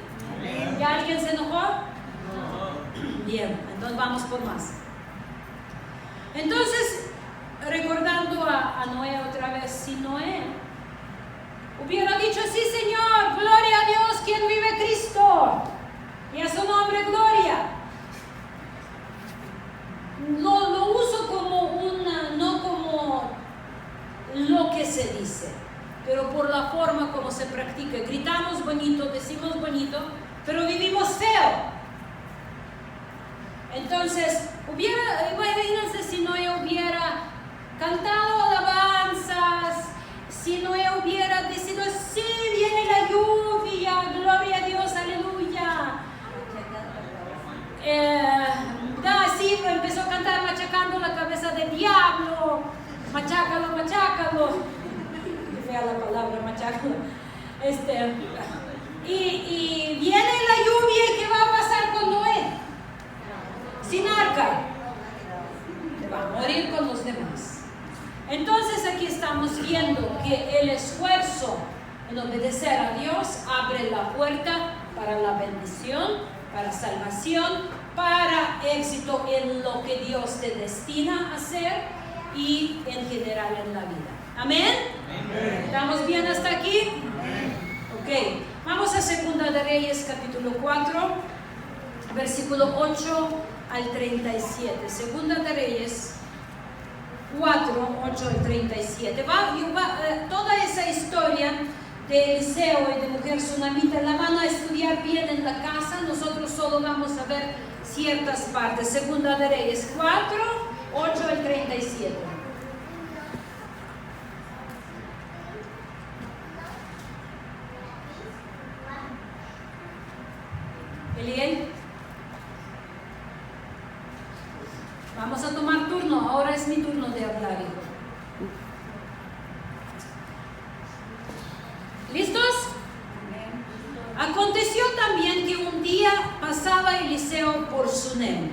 ¿Ya alguien se enojó? Bien, entonces vamos por más. Entonces, recordando a Noé otra vez, si Noé hubiera dicho, sí Señor, gloria a Dios, quien vive Cristo, y a su nombre gloria, lo uso como no como lo que se dice, pero por la forma como se practica. Gritamos bonito, decimos bonito, pero vivimos feo. Entonces, imagínense si Noé hubiera cantado alabanzas, si Noé hubiera decidido, sí, viene la lluvia, gloria a Dios, aleluya. Sí, empezó a cantar machacando la cabeza del diablo, machácalo, machácalo. Qué fea la palabra, machácalo. Y viene la lluvia, ¿y qué va a pasar con Noé? Sin arca. Va a morir con los demás. Entonces aquí estamos viendo que el esfuerzo en obedecer a Dios, abre la puerta para la bendición, para salvación, para éxito en lo que Dios te destina a hacer y en general en la vida. ¿Amén? Amén. ¿Estamos bien hasta aquí? Amén. Ok, vamos a 2 de Reyes capítulo 4, versículo 8 al 37. 2 de Reyes 4, 8 al 37. Toda esa historia de Eliseo y de mujer sunamita la van a estudiar bien en la casa. Nosotros solo vamos a ver ciertas partes. 2 de Reyes 4, 8 al 37. Eliel, vamos a tomar turno. Ahora es mi turno de hablar, hijo. ¿Listos? Aconteció también que un día pasaba Eliseo por Sunem,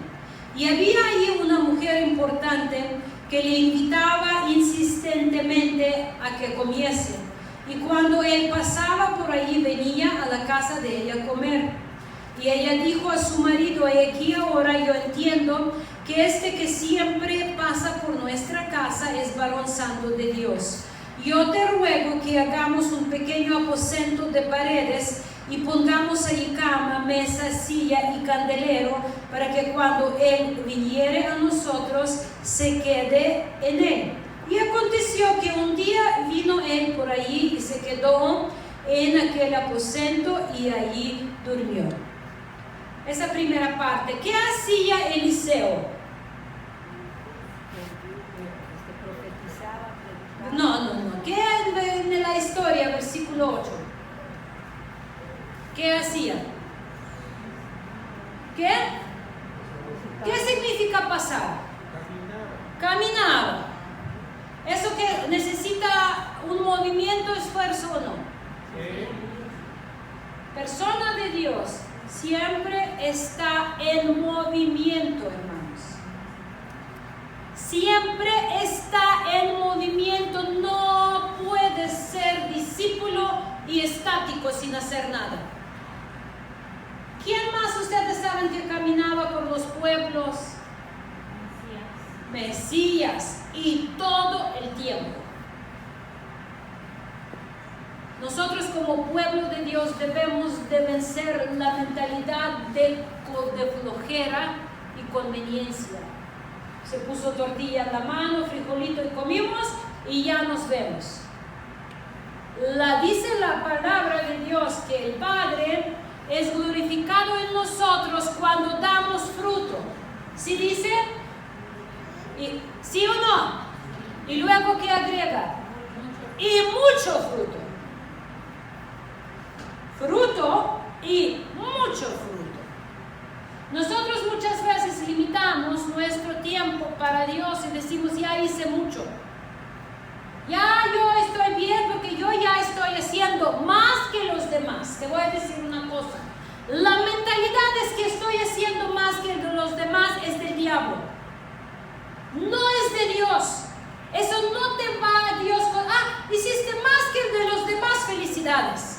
y había allí una mujer importante que le invitaba insistentemente a que comiese. Y cuando él pasaba por allí, venía a la casa de ella a comer. Y ella dijo a su marido: "He aquí ahora yo entiendo que este que siempre pasa por nuestra casa es varón santo de Dios. Yo te ruego que hagamos un pequeño aposento de paredes y pongamos allí cama, mesa, silla y candelero, para que cuando él viniere a nosotros se quede en él". Y aconteció que un día vino él por allí y se quedó en aquel aposento y allí durmió. Esa primera parte. ¿Qué hacía Eliseo? Profetizaba, predicaba. No. ¿Qué en la historia, versículo 8? ¿Qué hacía? ¿Qué? ¿Qué significa pasar? Caminaba. ¿Eso que necesita un movimiento, esfuerzo o no? Sí. Persona de Dios siempre está en movimiento, hermanos. Siempre está en movimiento. No puedes ser discípulo y estático sin hacer nada. ¿Quién más ustedes saben que caminaba por los pueblos? Mesías, y todo el tiempo. Nosotros como pueblo de Dios debemos de vencer la mentalidad de flojera y conveniencia. Se puso tortilla en la mano, frijolito y comimos y ya nos vemos. Dice la palabra de Dios que el Padre es glorificado en nosotros cuando damos fruto. ¿Sí dice? ¿Sí o no? Y luego ¿qué agrega? Y mucho fruto. Fruto y mucho fruto. Nosotros muchas veces limitamos nuestro tiempo para Dios y decimos: ya hice mucho. Ya yo estoy bien porque yo ya estoy haciendo más que los demás. Te voy a decir una cosa. La mentalidad es que estoy haciendo más que los demás es del diablo. No es de Dios. Eso no te va a Dios con: hiciste más que el de los demás, felicidades.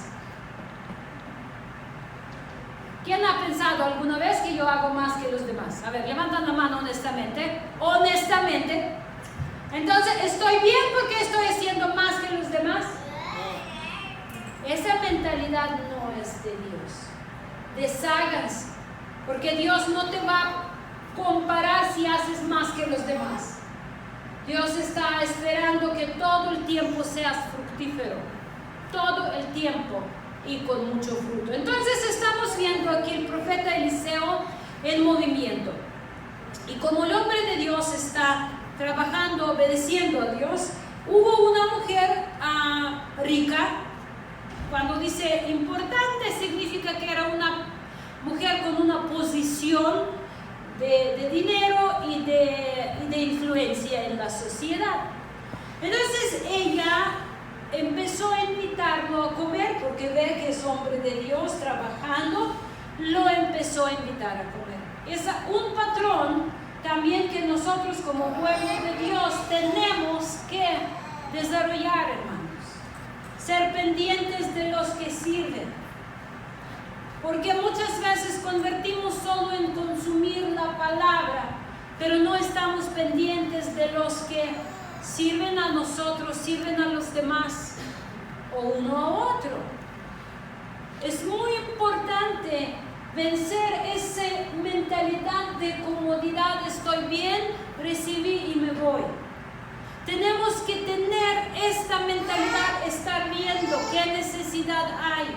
¿Quién ha pensado alguna vez que yo hago más que los demás? A ver, levantan la mano honestamente. Honestamente. Entonces, ¿estoy bien porque estoy haciendo más que los demás? Esa mentalidad no es de Dios. Desháganse, porque Dios no te va a comparar si haces más que los demás. Dios está esperando que todo el tiempo seas fructífero, todo el tiempo y con mucho fruto. Entonces estamos viendo aquí el profeta Eliseo en movimiento, y como el hombre de Dios está trabajando, obedeciendo a Dios, hubo una mujer rica. Cuando dice importante, significa que era una mujer con una posición de dinero y de influencia en la sociedad. Entonces ella empezó a invitarlo a comer, porque ve que es hombre de Dios trabajando, lo empezó a invitar a comer. Es un patrón también que nosotros como pueblo de Dios tenemos que desarrollar, hermanos. ser pendientes de los que sirven. Porque muchas veces convertimos solo en consumir la palabra, pero no estamos pendientes de los que sirven a nosotros, sirven a los demás, o uno a otro. Es muy importante vencer esa mentalidad de comodidad, estoy bien, recibí y me voy. Tenemos que tener esta mentalidad, estar viendo qué necesidad hay.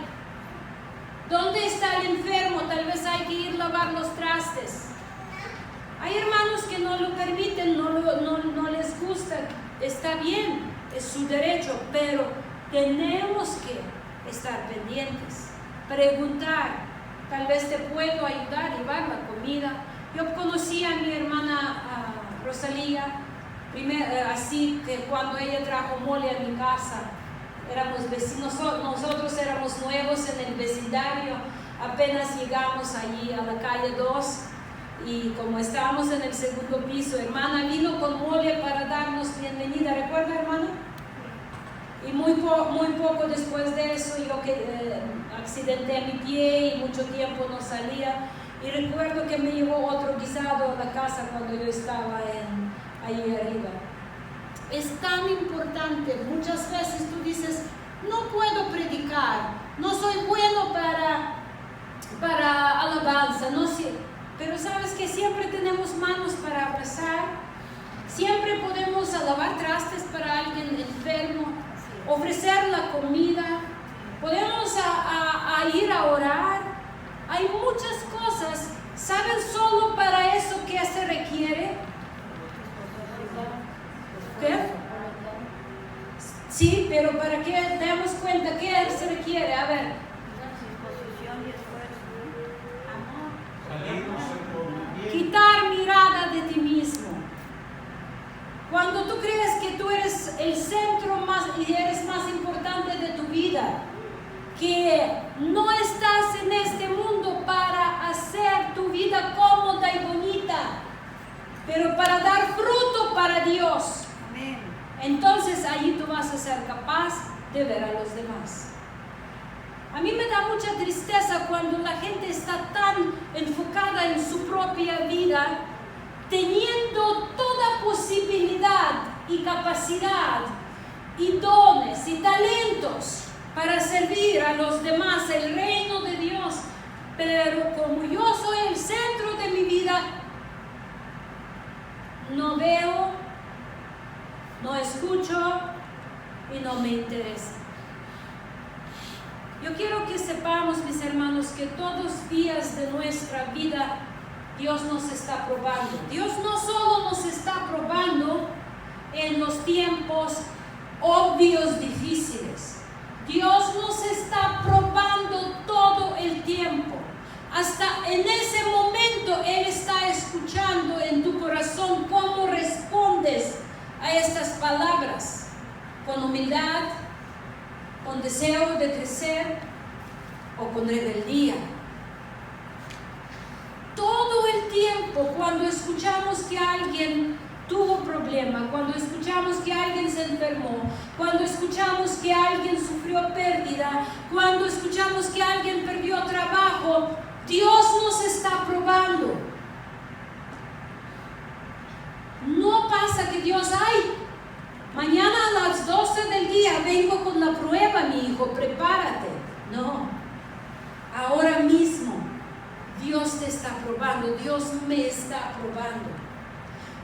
¿Dónde está el enfermo? Tal vez hay que ir a lavar los trastes. Hay hermanos que no lo permiten, no les gusta, está bien, es su derecho, pero tenemos que estar pendientes, preguntar, tal vez te puedo ayudar a llevar la comida. Yo conocí a mi hermana Rosalía, así que cuando ella trajo mole a mi casa, éramos vecinos, nosotros éramos nuevos en el vecindario, apenas llegamos allí a la calle 2 y como estábamos en el segundo piso, hermana vino con mole para darnos bienvenida, ¿recuerda, hermana? Y muy poco después de eso yo accidenté mi pie y mucho tiempo no salía, y recuerdo que me llevó otro guisado a la casa cuando yo estaba ahí arriba. Es tan importante, muchas veces tú dices, no puedo predicar, no soy bueno para alabanza, no sé, pero sabes que siempre tenemos manos para abrazar, siempre podemos lavar trastes para alguien enfermo, ofrecer la comida, podemos ir a orar, hay muchas cosas. ¿Saben solo para eso qué se requiere? ¿Qué? Sí, pero para que demos cuenta qué se requiere, a ver. Quitar mirada de ti mismo. Cuando tú crees que tú eres el centro y eres más importante de tu vida, que no estás en este mundo para hacer tu vida cómoda y bonita, pero para dar fruto para Dios. Amén. Entonces allí tú vas a ser capaz de ver a los demás. A mí me da mucha tristeza cuando la gente está tan enfocada en su propia vida, teniendo toda posibilidad y capacidad y dones y talentos para servir a los demás, el reino de Dios. Pero como yo soy el centro de mi vida, no veo, no escucho y no me interesa. Yo quiero que sepamos, mis hermanos, que todos los días de nuestra vida Dios nos está probando. Dios no solo nos está probando en los tiempos obvios difíciles. Dios nos está probando todo el tiempo. Hasta en ese momento Él está escuchando en tu corazón cómo respondes a estas palabras, con humildad, con deseo de crecer o con rebeldía. Todo el tiempo, cuando escuchamos que alguien tuvo problema, cuando escuchamos que alguien se enfermó, cuando escuchamos que alguien sufrió pérdida, cuando escuchamos que alguien perdió trabajo, Dios nos está probando. No pasa que Dios, mañana a las 12 del día vengo con la prueba, mi hijo, prepárate. No, ahora mismo Dios te está probando, Dios me está probando.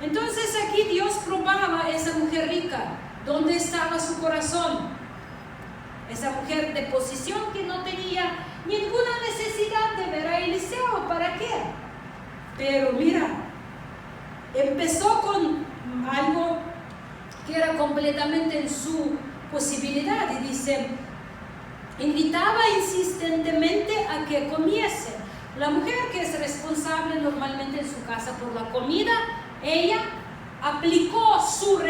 Entonces aquí Dios probaba a esa mujer rica. ¿Dónde estaba su corazón? Esa mujer de posición que no tenía ninguna necesidad de ver a Eliseo, ¿para qué? Pero mira, empezó con algo que era completamente en su posibilidad y dice, invitaba insistentemente a que comiese. La mujer que es responsable normalmente en su casa por la comida, ella aplicó su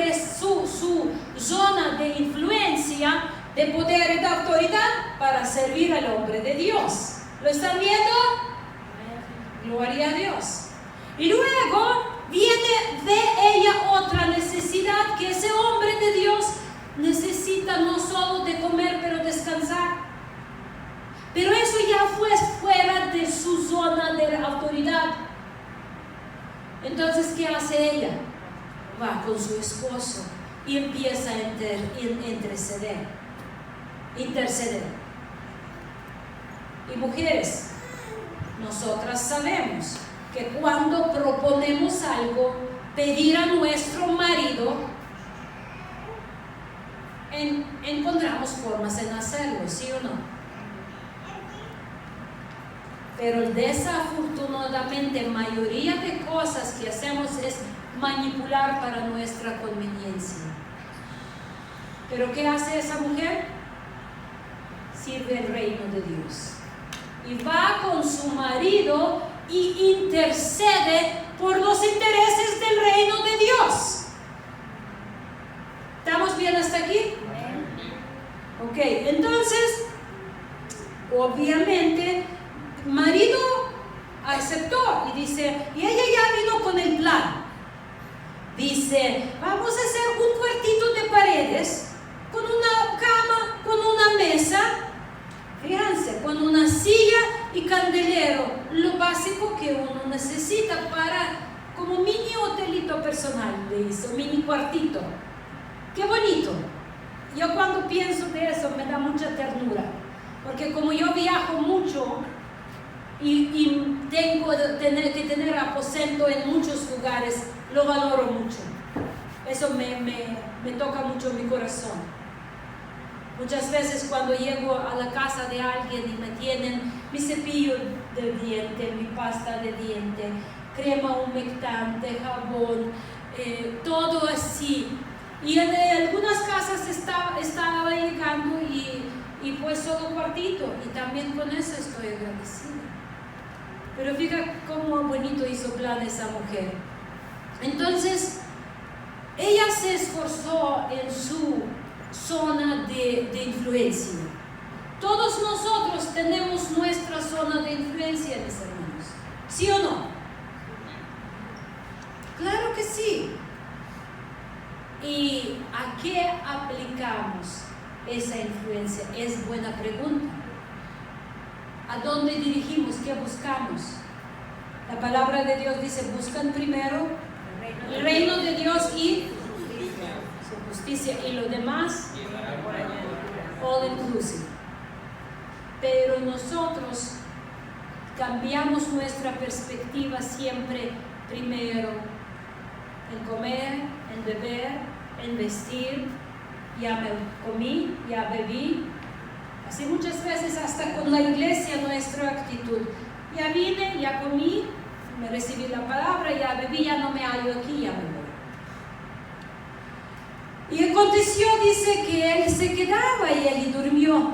zona de influencia, de poder y de autoridad para servir al hombre de Dios. ¿Lo están viendo? Gloria a Dios. Y luego ve ella otra necesidad, que ese hombre de Dios necesita no solo de comer, pero zona de autoridad. Entonces, ¿qué hace ella? Va con su esposo y empieza a interceder. Y mujeres, nosotras sabemos que cuando proponemos algo, pedir a nuestro marido, encontramos formas en hacerlo, ¿sí o no? Pero desafortunadamente, mayoría de cosas que hacemos es manipular para nuestra conveniencia. ¿Pero qué hace esa mujer? Sirve el reino de Dios. Y va con su marido y intercede por los intereses del reino de Dios. ¿Estamos bien hasta aquí? Ok, entonces, obviamente, marido aceptó y dice, y ella ya vino con el plan. Dice, vamos a hacer un cuartito de paredes con una cama, con una mesa, fíjense, con una silla y candelero, lo básico que uno necesita para, como mini hotelito personal, le hizo, mini cuartito. ¡Qué bonito! Yo cuando pienso de eso me da mucha ternura, porque como yo viajo mucho y tengo que tener aposento en muchos lugares, lo valoro mucho. Eso me toca mucho mi corazón. Muchas veces cuando llego a la casa de alguien y me tienen mi cepillo de diente, mi pasta de diente, crema humectante, jabón, todo así. Y en algunas casas estaba llegando y pues solo cuartito, y también con eso estoy agradecida. Pero fíjate cómo bonito hizo plan esa mujer. Entonces, ella se esforzó en su zona de influencia. Todos nosotros tenemos nuestra zona de influencia, mis hermanos. ¿Sí o no? Claro que sí. ¿Y a qué aplicamos esa influencia? Es buena pregunta. ¿A dónde dirigimos? ¿Qué buscamos? La palabra de Dios dice, buscan primero el reino de Dios y su justicia, y lo demás, all inclusive. Pero nosotros cambiamos nuestra perspectiva siempre primero en comer, en beber, en vestir. Ya me comí, ya bebí. Así muchas veces hasta con la iglesia nuestra actitud. Ya vine, ya comí, me recibí la palabra, ya bebí, ya no me hallo aquí, ya me voy. Y aconteció, dice, que él se quedaba y él durmió.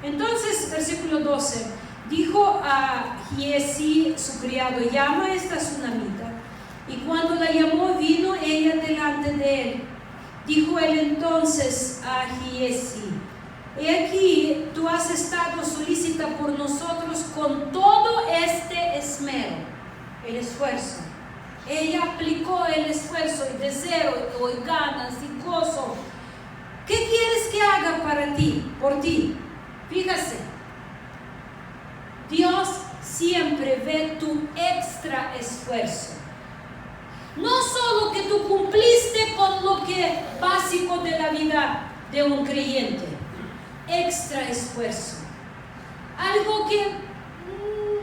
Entonces, versículo 12, dijo a Giesi, su criado, llama a esta sunamita. Y cuando la llamó, vino ella delante de él. Dijo él entonces a Giesi, he aquí, tú has estado solícita por nosotros con todo este esmero, el esfuerzo. Ella aplicó el esfuerzo y deseo y ganas y gozo. ¿Qué quieres que haga para ti, por ti? Fíjase, Dios siempre ve tu extra esfuerzo. No solo que tú cumpliste con lo que básico de la vida de un creyente, extra esfuerzo. Algo que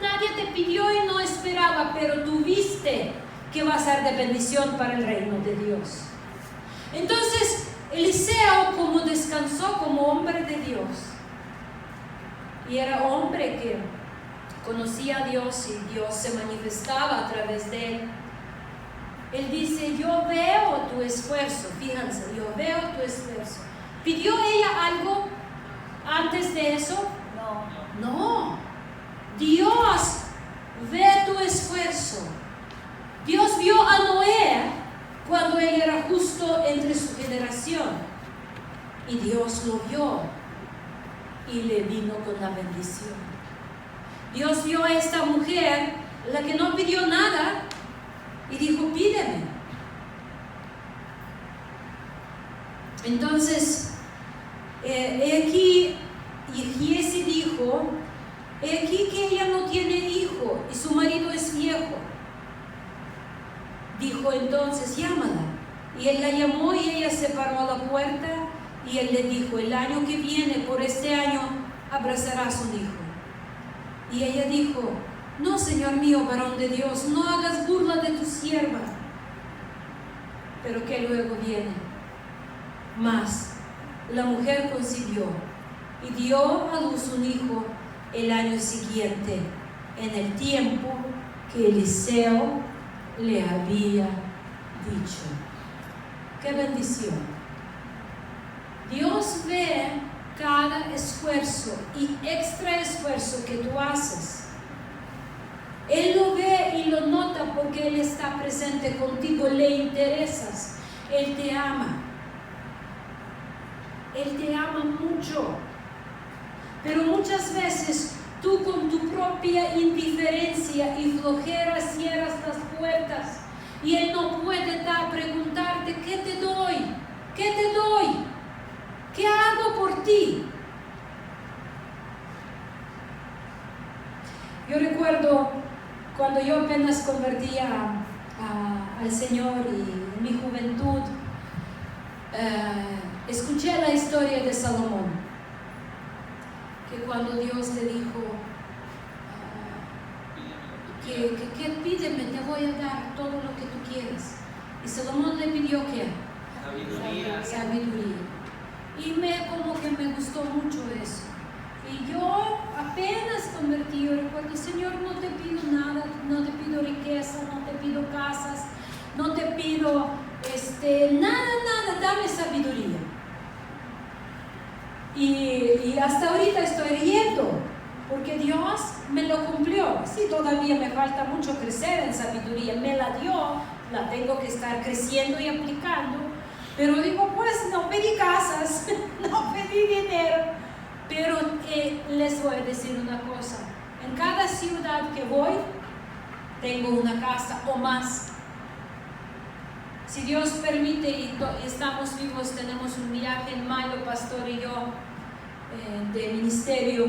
nadie te pidió y no esperaba, pero tú viste que va a ser de bendición para el reino de Dios. Entonces, Eliseo, como descansó como hombre de Dios, y era hombre que conocía a Dios y Dios se manifestaba a través de él, él dice, yo veo tu esfuerzo, fíjense, yo veo tu esfuerzo. ¿Pidió ella algo antes de eso? No. Dios ve tu esfuerzo. Dios vio a Noé cuando él era justo entre su generación. Y Dios lo vio y le vino con la bendición. Dios vio a esta mujer, la que no pidió nada, y dijo, pídeme. Entonces, aquí Giesi dijo, dijo entonces, llámala. Y él la llamó y ella se paró a la puerta y él le dijo, el año que viene, por este año, abrazarás un hijo. Y ella dijo, no, Señor mío, varón de Dios, no hagas burla de tu sierva. Pero que luego viene. Mas la mujer concibió y dio a luz un hijo el año siguiente, en el tiempo que Eliseo le había dicho. ¡Qué bendición! Dios ve cada esfuerzo y extra esfuerzo que tú haces. Él lo ve y lo nota porque Él está presente contigo, le interesas, Él te ama. Él te ama mucho. Pero muchas veces tú con tu propia indiferencia y flojera cierras las puertas y Él no puede preguntarte, ¿qué te doy? ¿Qué te doy? ¿Qué hago por ti? Yo recuerdo cuando yo apenas convertía al Señor y en mi juventud, escuché la historia de Salomón, que cuando Dios le dijo, que pídeme, te voy a dar todo lo que tú quieras. Y Salomón le pidió ¿qué? Sabiduría. Y como que me gustó mucho eso. Y yo apenas convertí, yo recuerdo, Señor, no te pido nada, no te pido riqueza, no te pido casas, no te pido nada, dame sabiduría. Y hasta ahorita estoy riendo, porque Dios me lo cumplió. Sí, todavía me falta mucho crecer en sabiduría, me la dio, la tengo que estar creciendo y aplicando, pero digo, pues no pedí casas, no pedí dinero, pero les voy a decir una cosa, en cada ciudad que voy, tengo una casa o más. Si Dios permite y estamos vivos, tenemos un viaje en mayo, pastor y yo, de ministerio,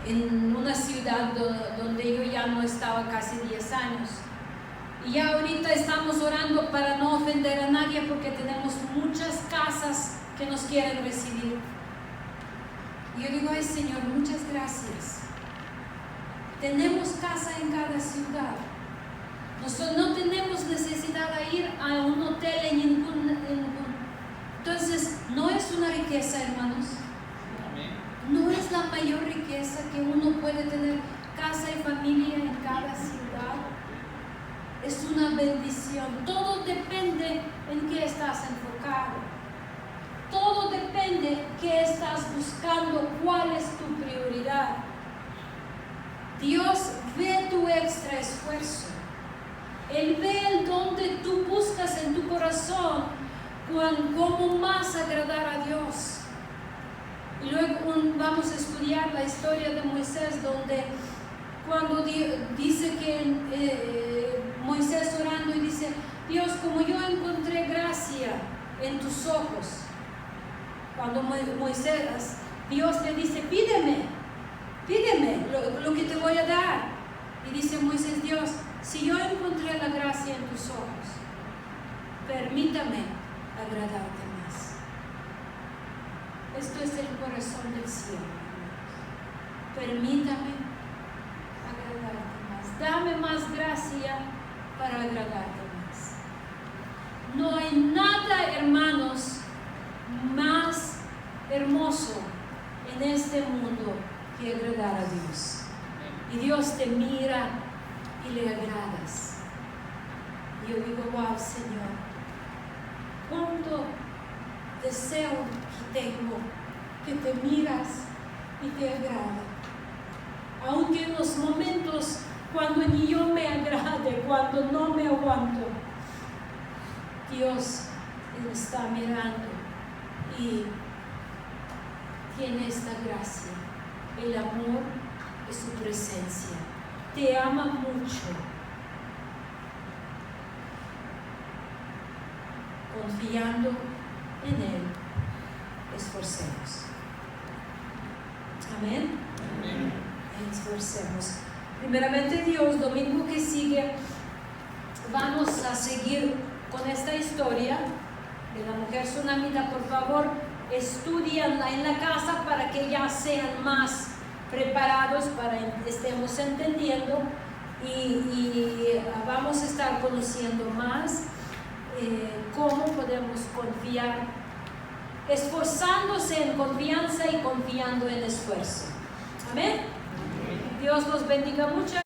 en una ciudad donde yo ya no estaba casi 10 años. Y ya ahorita estamos orando para no ofender a nadie porque tenemos muchas casas que nos quieren recibir. Y yo digo, ay Señor, muchas gracias. Tenemos casa en cada ciudad. Nosotros no tenemos necesidad de ir a un hotel en ningún. Entonces, no es una riqueza, hermanos. No es la mayor riqueza que uno puede tener, casa y familia en cada ciudad. Es una bendición. Todo depende en qué estás enfocado. Todo depende qué estás buscando, cuál es tu prioridad. Dios ve tu extra esfuerzo. Él ve el donde tú buscas en tu corazón, cómo más agradar a Dios. Y luego vamos a estudiar la historia de Moisés, donde cuando dice que Moisés orando y dice, Dios, como yo encontré gracia en tus ojos, cuando Moisés, Dios le dice, pídeme lo que te voy a dar. Y dice Moisés, Dios, si yo encontré la gracia en tus ojos, permítame agradarte más. Esto es el corazón del cielo. Permítame agradarte más. Dame más gracia para agradarte más. No hay nada, hermanos, más hermoso en este mundo que agradar a Dios. Y Dios te mira y le agradas. Y yo digo, wow, Señor, cuánto deseo que tengo que te miras y te agrada. Aunque en los momentos cuando ni yo me agrade, cuando no me aguanto, Dios me está mirando y tiene esta gracia, el amor y su presencia. Te ama mucho. Confiando en Él, esforcemos. Amén. Esforcemos. Primeramente Dios, domingo que sigue vamos a seguir con esta historia de la mujer tsunamita. Por favor, estudianla en la casa para que ya sean más preparados, para que estemos entendiendo y vamos a estar conociendo más cómo podemos confiar, esforzándose en confianza y confiando en esfuerzo. Amén. Dios los bendiga mucho.